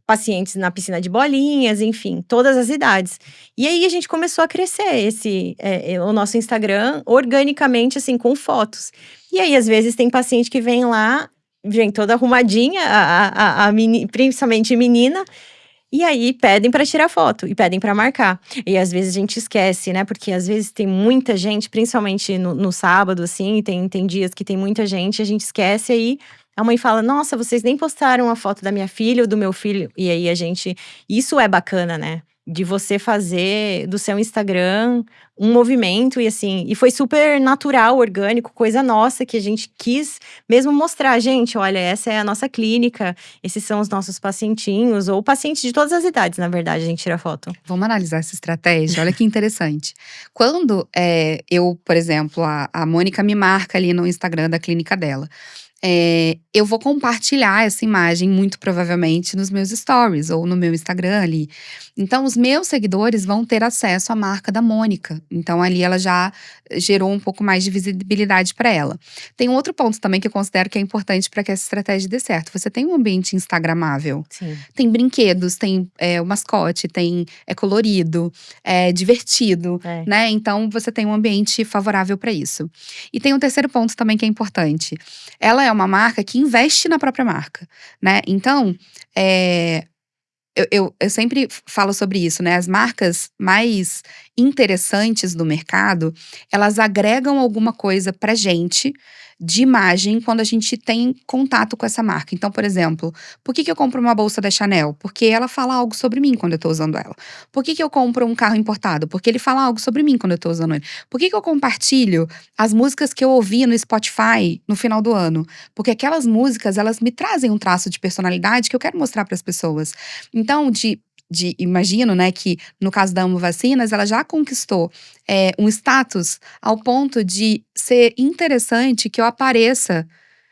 pacientes na piscina de bolinhas, enfim, todas as idades". E aí a gente começou a crescer o nosso Instagram organicamente, assim, com fotos. E aí, às vezes, tem paciente que vem lá, vem toda arrumadinha, principalmente menina, e aí pedem pra tirar foto e pedem pra marcar. E às vezes a gente esquece, né, porque às vezes tem muita gente, principalmente no sábado, assim, tem dias que tem muita gente, a gente esquece, aí a mãe fala: "Nossa, vocês nem postaram a foto da minha filha ou do meu filho". E aí a gente isso é bacana, né, de você fazer do seu Instagram um movimento e assim, e foi super natural, orgânico, coisa nossa que a gente quis mesmo mostrar: "Gente, olha, essa é a nossa clínica, esses são os nossos pacientinhos", ou pacientes de todas as idades, na verdade, a gente tira foto. Vamos analisar essa estratégia, olha que interessante. Quando, eu, por exemplo, a Mônica me marca ali no Instagram da clínica dela, eu vou compartilhar essa imagem muito provavelmente nos meus stories ou no meu Instagram ali. Então os meus seguidores vão ter acesso à marca da Mônica, então ali ela já gerou um pouco mais de visibilidade para ela. Tem um outro ponto também que eu considero que é importante para que essa estratégia dê certo, você tem um ambiente instagramável, Sim. tem brinquedos, tem, o mascote, é colorido, é divertido, É. né, então você tem um ambiente favorável para isso. E tem um terceiro ponto também que é importante, ela é uma marca que investe na própria marca, né, então, eu sempre falo sobre isso, né, as marcas mais interessantes do mercado, elas agregam alguma coisa pra gente, de imagem, quando a gente tem contato com essa marca. Então, por exemplo, por que eu compro uma bolsa da Chanel? Porque ela fala algo sobre mim quando eu tô usando ela. Por que eu compro um carro importado? Porque ele fala algo sobre mim quando eu tô usando ele. Por que eu compartilho as músicas que eu ouvi no Spotify no final do ano? Porque aquelas músicas, elas me trazem um traço de personalidade que eu quero mostrar para as pessoas. Então, imagino, né, que no caso da Amo Vacinas, ela já conquistou um status ao ponto de ser interessante que eu apareça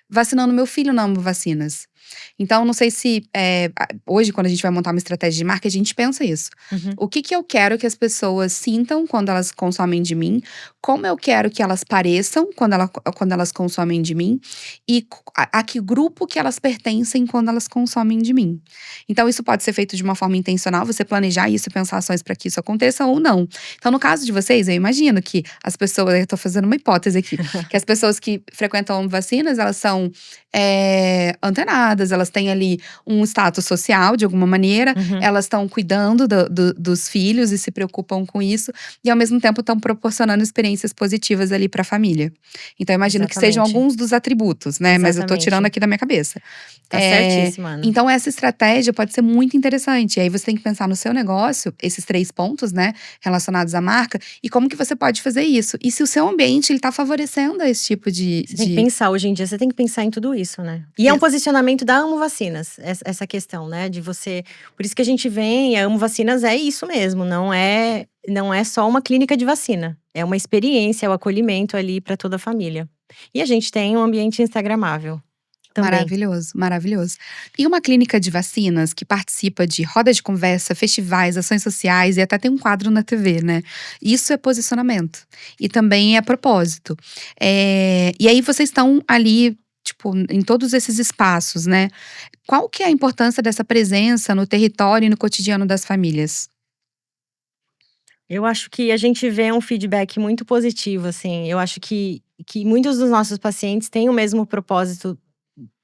vacinando meu filho na Amo Vacinas. Então, não sei se hoje, quando a gente vai montar uma estratégia de marketing, a gente pensa isso. Uhum. O que eu quero que as pessoas sintam quando elas consomem de mim, como eu quero que elas pareçam quando elas consomem de mim, e a que grupo que elas pertencem quando elas consomem de mim. Então, isso pode ser feito de uma forma intencional, você planejar isso e pensar ações para que isso aconteça ou não. Então, no caso de vocês, eu imagino que as pessoas, eu tô fazendo uma hipótese aqui, que as pessoas que frequentam vacinas, elas são antenadas, elas têm ali um status social de alguma maneira, Uhum. elas estão cuidando dos filhos e se preocupam com isso, e ao mesmo tempo estão proporcionando experiências positivas ali para a família. Então, eu imagino que sejam Exatamente. alguns dos atributos, né? Mas eu tô Exatamente. tirando aqui da minha cabeça. Tá certíssima, Ana. Então, essa estratégia pode ser muito interessante. E aí você tem que pensar no seu negócio, esses 3 pontos, né, relacionados à marca, e como que você pode fazer isso. E se o seu ambiente ele tá favorecendo esse tipo de. Você tem que pensar, hoje em dia, você tem que pensar em tudo isso, né? E é um posicionamento da Amo Vacinas, essa questão, né? De você. Por isso que a gente vem, a Amo Vacinas é isso mesmo, não é só uma clínica de vacina. É uma experiência, é o acolhimento ali para toda a família. E a gente tem um ambiente instagramável também. Maravilhoso, maravilhoso. E uma clínica de vacinas que participa de roda de conversa, festivais, ações sociais e até tem um quadro na TV, né? Isso é posicionamento. E também é propósito. E aí vocês estão ali, tipo, em todos esses espaços, né? Qual que é a importância dessa presença no território e no cotidiano das famílias? Eu acho que a gente vê um feedback muito positivo, assim. Eu acho que muitos dos nossos pacientes têm o mesmo propósito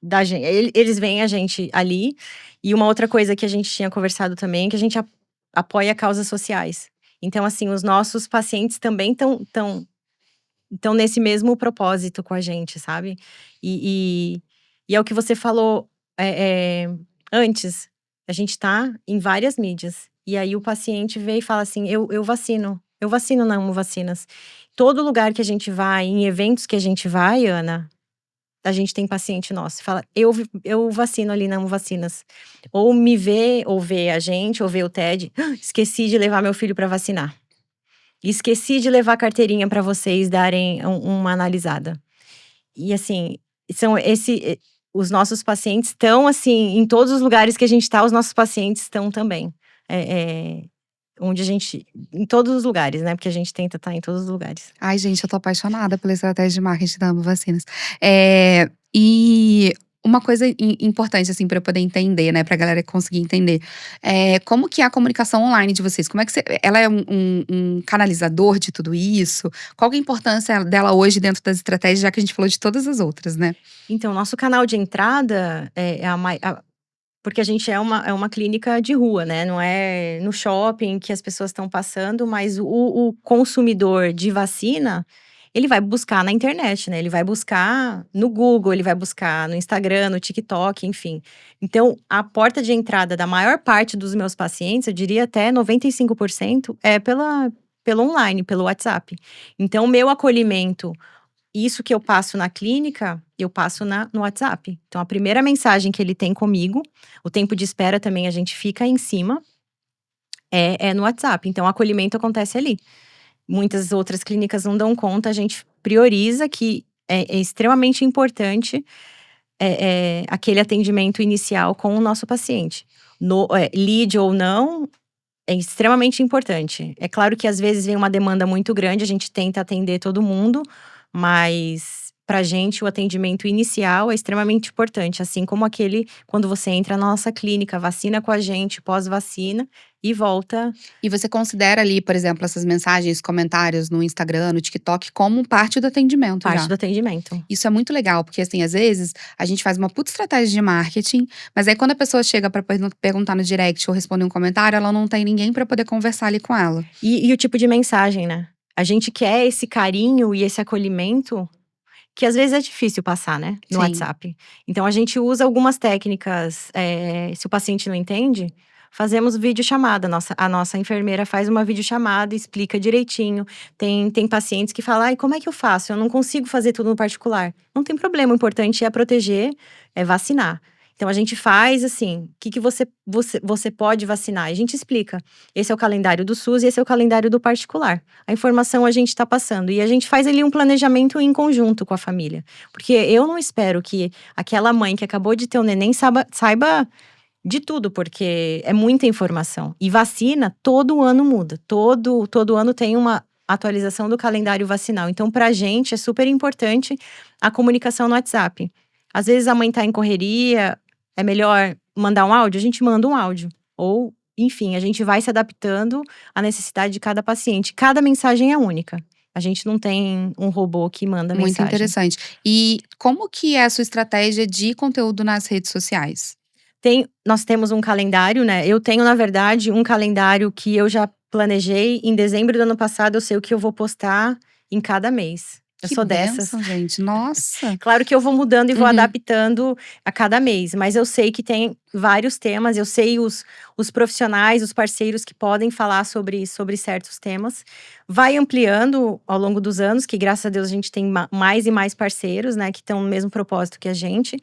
da gente. Eles veem a gente ali. E uma outra coisa que a gente tinha conversado também, que a gente apoia causas sociais. Então, assim, os nossos pacientes também estão nesse mesmo propósito com a gente, sabe? E é o que você falou. antes, a gente tá em várias mídias. E aí o paciente vê e fala assim, eu vacino na Amo Vacinas. Todo lugar que a gente vai, em eventos que a gente vai, Ana, a gente tem paciente nosso, fala, eu vacino ali na Amo Vacinas. Ou me vê, ou vê a gente, ou vê o TED, esqueci de levar meu filho para vacinar. Esqueci de levar a carteirinha para vocês darem uma analisada. E assim, os nossos pacientes estão assim, em todos os lugares que a gente tá, os nossos pacientes estão também. Onde a gente, em todos os lugares, né? Porque a gente tenta estar em todos os lugares. Ai, gente, eu tô apaixonada pela estratégia de marketing da Amo Vacinas. E uma coisa importante, assim, pra eu poder entender, né? Pra galera conseguir entender. Como que é a comunicação online de vocês? Como é que ela é um canalizador de tudo isso? Qual que é a importância dela hoje dentro das estratégias, já que a gente falou de todas as outras, né? Então, nosso canal de entrada porque a gente é uma clínica de rua, né? Não é no shopping que as pessoas estão passando, mas o consumidor de vacina, ele vai buscar na internet, né? Ele vai buscar no Google, ele vai buscar no Instagram, no TikTok, enfim. Então, a porta de entrada da maior parte dos meus pacientes, eu diria até 95%, é pelo online, pelo WhatsApp. Então, o meu acolhimento, isso que eu passo na clínica, eu passo no WhatsApp. Então, a primeira mensagem que ele tem comigo, o tempo de espera também a gente fica em cima, é no WhatsApp. Então, o acolhimento acontece ali. Muitas outras clínicas não dão conta, a gente prioriza que é extremamente importante aquele atendimento inicial com o nosso paciente. Lead ou não, é extremamente importante. É claro que às vezes vem uma demanda muito grande, a gente tenta atender todo mundo, mas pra gente o atendimento inicial é extremamente importante, assim como quando você entra na nossa clínica, vacina com a gente, pós-vacina e volta. E você considera ali, por exemplo, essas mensagens, comentários no Instagram, no TikTok, como parte do atendimento Parte já? do atendimento. Isso é muito legal, porque assim, às vezes a gente faz uma puta estratégia de marketing, mas aí quando a pessoa chega pra perguntar no direct ou responder um comentário, ela não tem ninguém pra poder conversar ali com ela. E o tipo de mensagem, né? A gente quer esse carinho e esse acolhimento que às vezes é difícil passar, né? No Sim. WhatsApp. Então, a gente usa algumas técnicas. Se o paciente não entende, fazemos videochamada. A nossa enfermeira faz uma videochamada, explica direitinho. Tem pacientes que falam, como é que eu faço? Eu não consigo fazer tudo no particular. Não tem problema, o importante é proteger, é vacinar. Então, a gente faz assim, o que você pode vacinar? A gente explica. Esse é o calendário do SUS e esse é o calendário do particular. A informação a gente está passando. E a gente faz ali um planejamento em conjunto com a família. Porque eu não espero que aquela mãe que acabou de ter um neném saiba de tudo, porque é muita informação. E vacina, todo ano muda. Todo ano tem uma atualização do calendário vacinal. Então, pra gente, é super importante a comunicação no WhatsApp. Às vezes a mãe tá em correria, é melhor mandar um áudio? A gente manda um áudio. Ou, enfim, a gente vai se adaptando à necessidade de cada paciente. Cada mensagem é única. A gente não tem um robô que manda mensagem. Muito interessante. E como que é a sua estratégia de conteúdo nas redes sociais? Nós temos um calendário, né? Eu tenho, na verdade, um calendário que eu já planejei. Em dezembro do ano passado, eu sei o que eu vou postar em cada mês. Eu sou dessas. Gente, nossa. Claro que eu vou mudando e vou adaptando a cada mês, mas eu sei que tem vários temas, eu sei os profissionais, os parceiros que podem falar sobre certos temas. Vai ampliando ao longo dos anos, que graças a Deus a gente tem mais e mais parceiros, né, que estão no mesmo propósito que a gente.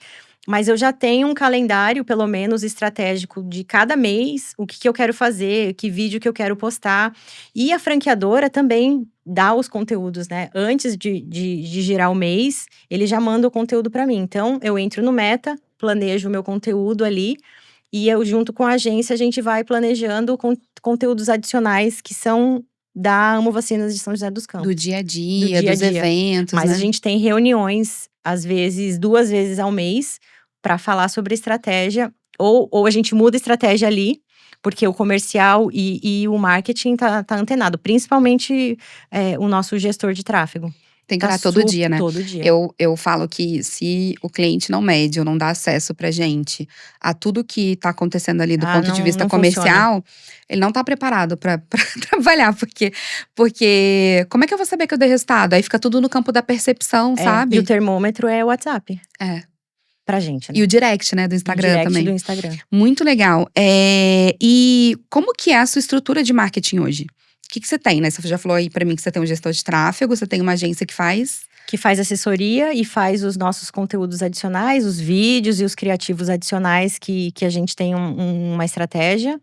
Mas eu já tenho um calendário, pelo menos, estratégico de cada mês, o que eu quero fazer, que vídeo que eu quero postar. E a franqueadora também dá os conteúdos, né? Antes de girar o mês, ele já manda o conteúdo para mim. Então, eu entro no Meta, planejo o meu conteúdo ali. E eu, junto com a agência, a gente vai planejando conteúdos adicionais que são da Amo Vacinas de São José dos Campos. Do dia a dia, dos eventos, Mas né? a gente tem reuniões, às vezes, 2 vezes ao mês, para falar sobre estratégia, ou a gente muda a estratégia ali, porque o comercial e o marketing tá antenado, principalmente o nosso gestor de tráfego. Tem que estar todo dia, né? Todo dia. Eu falo que se o cliente não mede ou não dá acesso pra gente a tudo que tá acontecendo ali do ponto de vista comercial, ele não tá preparado pra trabalhar. Porque como é que eu vou saber que eu dei resultado? Aí fica tudo no campo da percepção, sabe? E o termômetro é o WhatsApp. pra gente, né? E o direct, né, do Instagram Direct também. do Instagram. Muito legal. E como que é a sua estrutura de marketing hoje? O que você tem, né? Você já falou aí pra mim que você tem um gestor de tráfego, você tem uma agência que faz… Que faz assessoria e faz os nossos conteúdos adicionais, os vídeos e os criativos adicionais que a gente tem uma estratégia.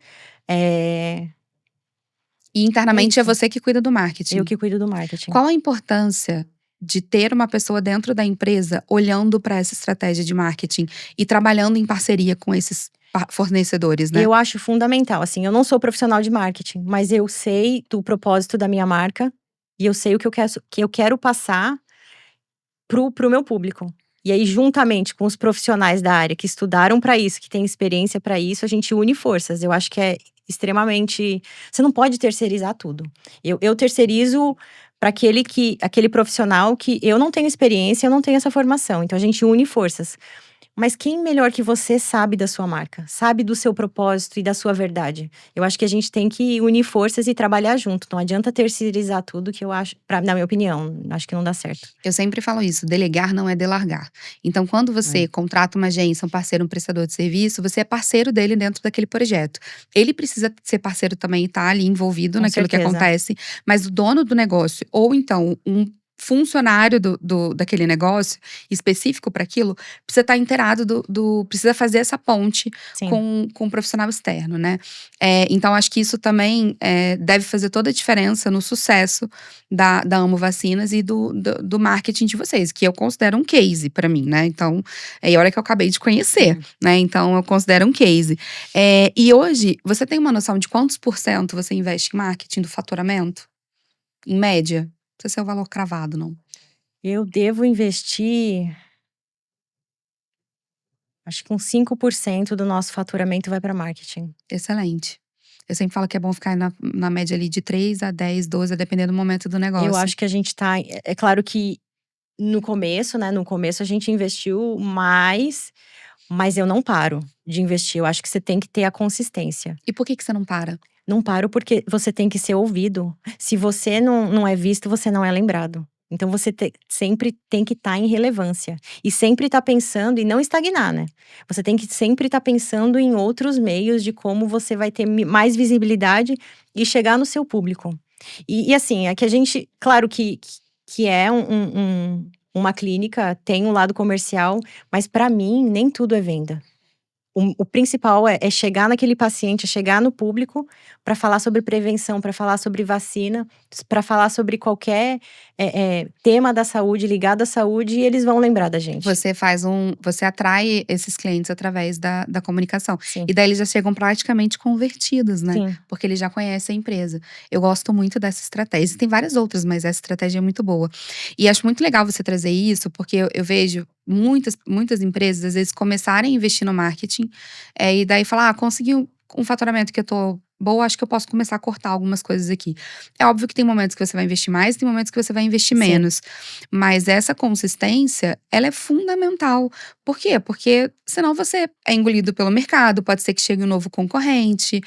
E internamente é isso. você que cuida do marketing. Eu que cuido do marketing. Qual a importância de ter uma pessoa dentro da empresa olhando para essa estratégia de marketing e trabalhando em parceria com esses fornecedores, né? Eu acho fundamental, assim, eu não sou profissional de marketing, mas eu sei do propósito da minha marca e eu sei o que eu quero passar pro meu público. E aí, juntamente com os profissionais da área que estudaram para isso, que têm experiência para isso, a gente une forças. Eu acho que é extremamente… Você não pode terceirizar tudo. Eu terceirizo para aquele profissional que eu não tenho experiência, eu não tenho essa formação. Então, a gente une forças. Mas quem melhor que você sabe da sua marca? Sabe do seu propósito e da sua verdade? Eu acho que a gente tem que unir forças e trabalhar junto. Não adianta terceirizar tudo, que eu acho, na minha opinião, acho que não dá certo. Eu sempre falo isso, delegar não é delargar. Então, quando você contrata uma agência, um parceiro, um prestador de serviço, você é parceiro dele dentro daquele projeto. Ele precisa ser parceiro também e estar ali envolvido Com naquilo que certeza. acontece, mas o dono do negócio, ou então um funcionário daquele negócio específico para aquilo, precisa estar inteirado precisa fazer essa ponte Sim. com um profissional externo, né? Então, acho que isso também deve fazer toda a diferença no sucesso da Amo Vacinas e do marketing de vocês, que eu considero um case para mim, né? Então, olha que eu acabei de conhecer, né? Então, eu considero um case. E hoje, você tem uma noção de quantos % você investe em marketing do faturamento? Em média? Não precisa ser o valor cravado, não. Eu devo investir… Acho que uns 5% do nosso faturamento vai para marketing. Excelente. Eu sempre falo que é bom ficar na média ali de 3 a 10, 12, dependendo do momento do negócio. Eu acho que a gente tá… É claro que no começo, né? No começo a gente investiu mais, mas eu não paro de investir. Eu acho que você tem que ter a consistência. E por que você não para? Não paro porque você tem que ser ouvido. Se você não é visto, você não é lembrado. Então você sempre tem que estar em relevância. E sempre estar pensando e não estagnar, né? Você tem que sempre estar pensando em outros meios de como você vai ter mais visibilidade e chegar no seu público. E assim, é que a gente… Claro que é uma clínica, tem um lado comercial, mas para mim, nem tudo é venda. O principal é chegar naquele paciente, é chegar no público para falar sobre prevenção, para falar sobre vacina, para falar sobre qualquer tema da saúde, ligado à saúde, e eles vão lembrar da gente. Você atrai esses clientes através da comunicação. Sim. E daí eles já chegam praticamente convertidos, né? Sim. Porque eles já conhecem a empresa. Eu gosto muito dessa estratégia. Tem várias outras, mas essa estratégia é muito boa. E acho muito legal você trazer isso, porque eu vejo muitas empresas, às vezes, começarem a investir no marketing, e daí falar, consegui um faturamento que eu tô boa, acho que eu posso começar a cortar algumas coisas aqui. É óbvio que tem momentos que você vai investir mais, tem momentos que você vai investir menos. Mas essa consistência, ela é fundamental. Por quê? Porque senão você é engolido pelo mercado, pode ser que chegue um novo concorrente.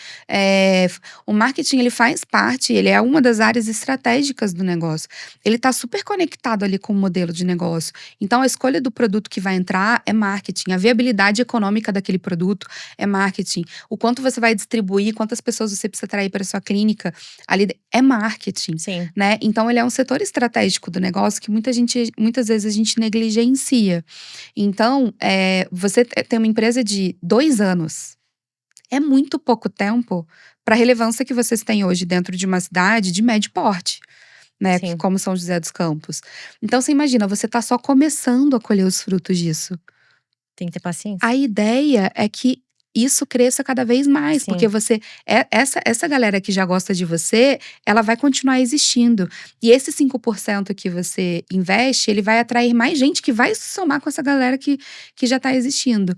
O marketing, ele faz parte, ele é uma das áreas estratégicas do negócio. Ele tá super conectado ali com o modelo de negócio. Então, a escolha do produto que vai entrar é marketing. A viabilidade econômica daquele produto é marketing. O quanto você vai distribuir, quantas pessoas você precisa atrair para sua clínica, ali é marketing. Sim. Né? Então, ele é um setor estratégico do negócio que muitas vezes a gente negligencia. Então, você tem uma empresa de 2 anos. É muito pouco tempo para a relevância que vocês têm hoje dentro de uma cidade de médio porte. Né? Sim. Como São José dos Campos. Então, você imagina, você está só começando a colher os frutos disso. Tem que ter paciência. A ideia é que isso cresça cada vez mais, Sim. porque essa galera que já gosta de você, ela vai continuar existindo. E esse 5% que você investe, ele vai atrair mais gente que vai se somar com essa galera que já tá existindo.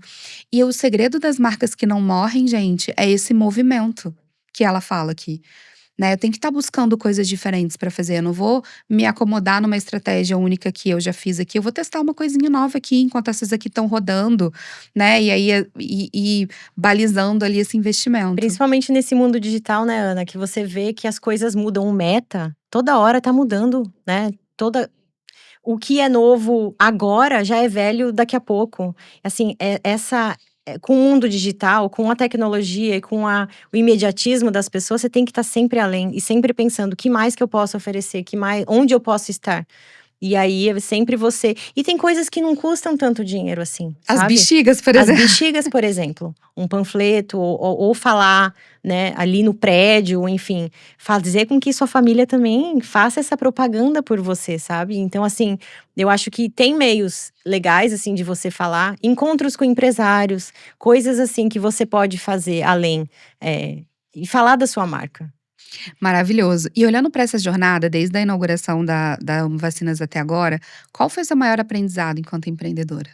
E o segredo das marcas que não morrem, gente, é esse movimento que ela fala aqui. Né? Eu tenho que estar buscando coisas diferentes para fazer. Eu não vou me acomodar numa estratégia única que eu já fiz aqui. Eu vou testar uma coisinha nova aqui, enquanto essas aqui estão rodando, né? E aí, e balizando ali esse investimento. Principalmente nesse mundo digital, né, Ana? Que você vê que as coisas mudam. O meta, toda hora tá mudando, né? o que é novo agora já é velho daqui a pouco. Assim, com o mundo digital, com a tecnologia e com o imediatismo das pessoas, você tem que estar sempre além e sempre pensando o que mais que eu posso oferecer, onde eu posso estar. E aí, sempre você. E tem coisas que não custam tanto dinheiro assim, As sabe? bexigas, por As exemplo. bexigas, por exemplo, um panfleto, ou falar, né, ali no prédio, enfim, fazer com que sua família também faça essa propaganda por você, sabe? Então, assim, eu acho que tem meios legais, assim, de você falar, encontros com empresários, coisas assim que você pode fazer além, e falar da sua marca. Maravilhoso. E olhando para essa jornada, desde a inauguração da Vacinas até agora, qual foi o seu maior aprendizado enquanto empreendedora?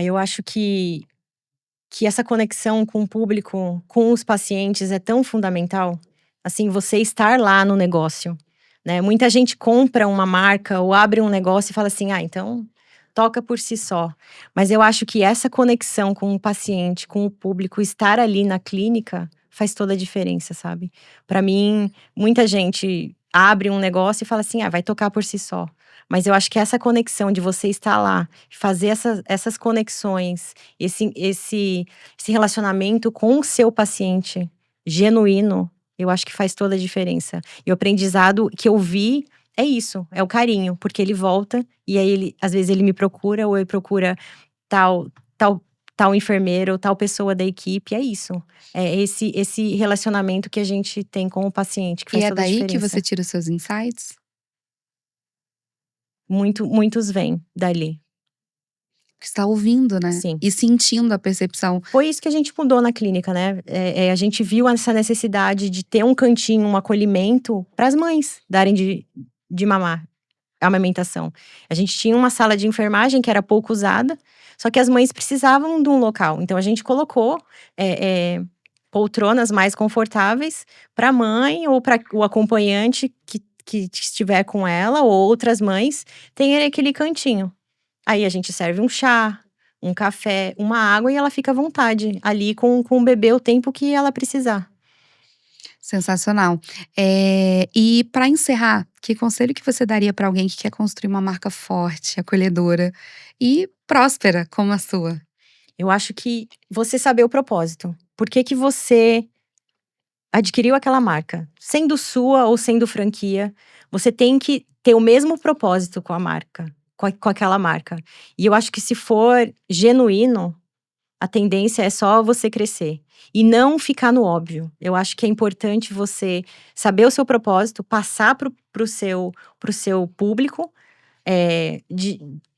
Eu acho que essa conexão com o público, com os pacientes é tão fundamental. Assim, você estar lá no negócio, né? Muita gente compra uma marca ou abre um negócio e fala assim: então toca por si só. Mas eu acho que essa conexão com o paciente, com o público, estar ali na clínica faz toda a diferença, sabe? Para mim, muita gente abre um negócio e fala assim: vai tocar por si só. Mas eu acho que essa conexão de você estar lá, fazer essas conexões, esse relacionamento com o seu paciente genuíno, eu acho que faz toda a diferença. E o aprendizado que eu vi é isso, é o carinho, porque ele volta e aí às vezes ele me procura ou ele procura tal, tal enfermeiro ou tal pessoa da equipe, é isso. É esse relacionamento que a gente tem com o paciente que E faz é toda a daí que diferença. você tira os seus insights? Muitos vêm dali. Que está ouvindo, né? Sim. E sentindo a percepção. Foi isso que a gente mudou na clínica, né? A gente viu essa necessidade de ter um cantinho, um acolhimento para as mães darem de mamar, amamentação. A gente tinha uma sala de enfermagem que era pouco usada, só que as mães precisavam de um local. Então a gente colocou poltronas mais confortáveis para a mãe ou para o acompanhante que estiver com ela, ou outras mães, terem aquele cantinho. Aí a gente serve um chá, um café, uma água e ela fica à vontade ali com o bebê o tempo que ela precisar. Sensacional. E para encerrar, que conselho que você daria para alguém que quer construir uma marca forte, acolhedora e próspera como a sua? Eu acho que você saber o propósito. Por que que você adquiriu aquela marca? Sendo sua ou sendo franquia, você tem que ter o mesmo propósito com a marca, com aquela marca. E eu acho que se for genuíno, a tendência é só você crescer e não ficar no óbvio. Eu acho que é importante você saber o seu propósito, passar pro seu público,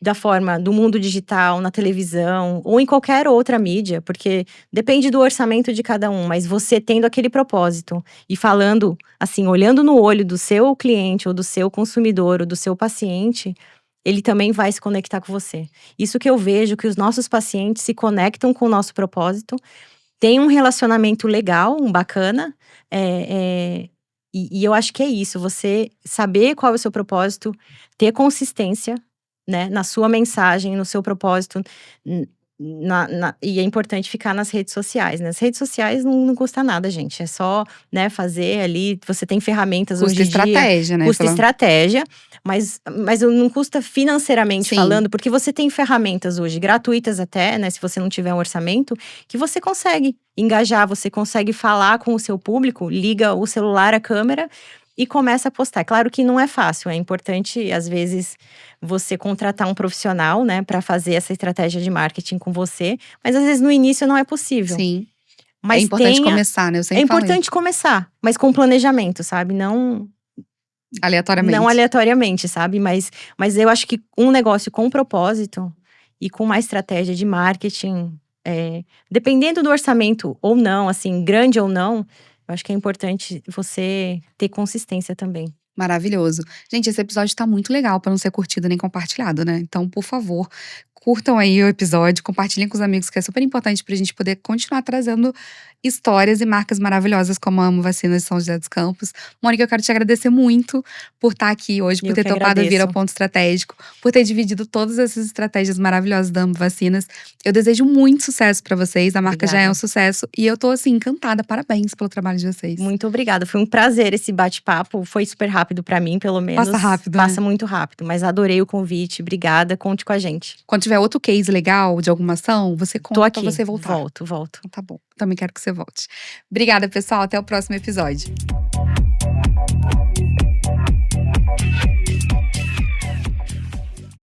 da forma do mundo digital, na televisão ou em qualquer outra mídia, porque depende do orçamento de cada um, mas você tendo aquele propósito e falando assim, olhando no olho do seu cliente ou do seu consumidor ou do seu paciente, ele também vai se conectar com você. Isso que eu vejo, que os nossos pacientes se conectam com o nosso propósito, tem um relacionamento legal, bacana, e eu acho que é isso, você saber qual é o seu propósito, ter consistência, né, na sua mensagem, no seu propósito, e é importante ficar nas redes sociais, né? As redes sociais não custa nada, gente, é só, né, fazer ali, você tem ferramentas Custa hoje em dia. estratégia, né? Custa estratégia, mas não custa financeiramente Sim. falando, porque você tem ferramentas hoje, gratuitas até, né, se você não tiver um orçamento, que você consegue engajar, você consegue falar com o seu público, liga o celular, a câmera e começa a postar. Claro que não é fácil, é importante, às vezes, você contratar um profissional, né, para fazer essa estratégia de marketing com você, mas às vezes no início não é possível. Sim. Mas é importante começar, né? Eu é sempre falei. importante começar, mas com planejamento, sabe? Não Aleatoriamente. aleatoriamente, sabe? Mas eu acho que um negócio com propósito e com uma estratégia de marketing, dependendo do orçamento ou não, assim, grande ou não, eu acho que é importante você ter consistência também. Maravilhoso. Gente, esse episódio tá muito legal para não ser curtido nem compartilhado, né? Então, por favor, curtam aí o episódio, compartilhem com os amigos, que é super importante pra gente poder continuar trazendo histórias e marcas maravilhosas como a Amo Vacinas de São José dos Campos. Mônica, eu quero te agradecer muito por estar aqui hoje, por Eu ter que topado vir ao agradeço. Ponto Estratégico, por ter dividido todas essas estratégias maravilhosas da Amo Vacinas. Eu desejo muito sucesso pra vocês, a marca já é um Obrigada. sucesso e eu tô assim encantada, parabéns pelo trabalho de vocês. Muito obrigada, foi um prazer esse bate-papo, foi super rápido pra mim, pelo menos. Passa rápido, né? Passa muito rápido, mas adorei o convite, obrigada, conte com a gente. Quando tiver outro case legal de alguma ação, você Tô conta pra aqui, você voltar. volto. Tá bom, também quero que você volte. Obrigada, pessoal, até o próximo episódio.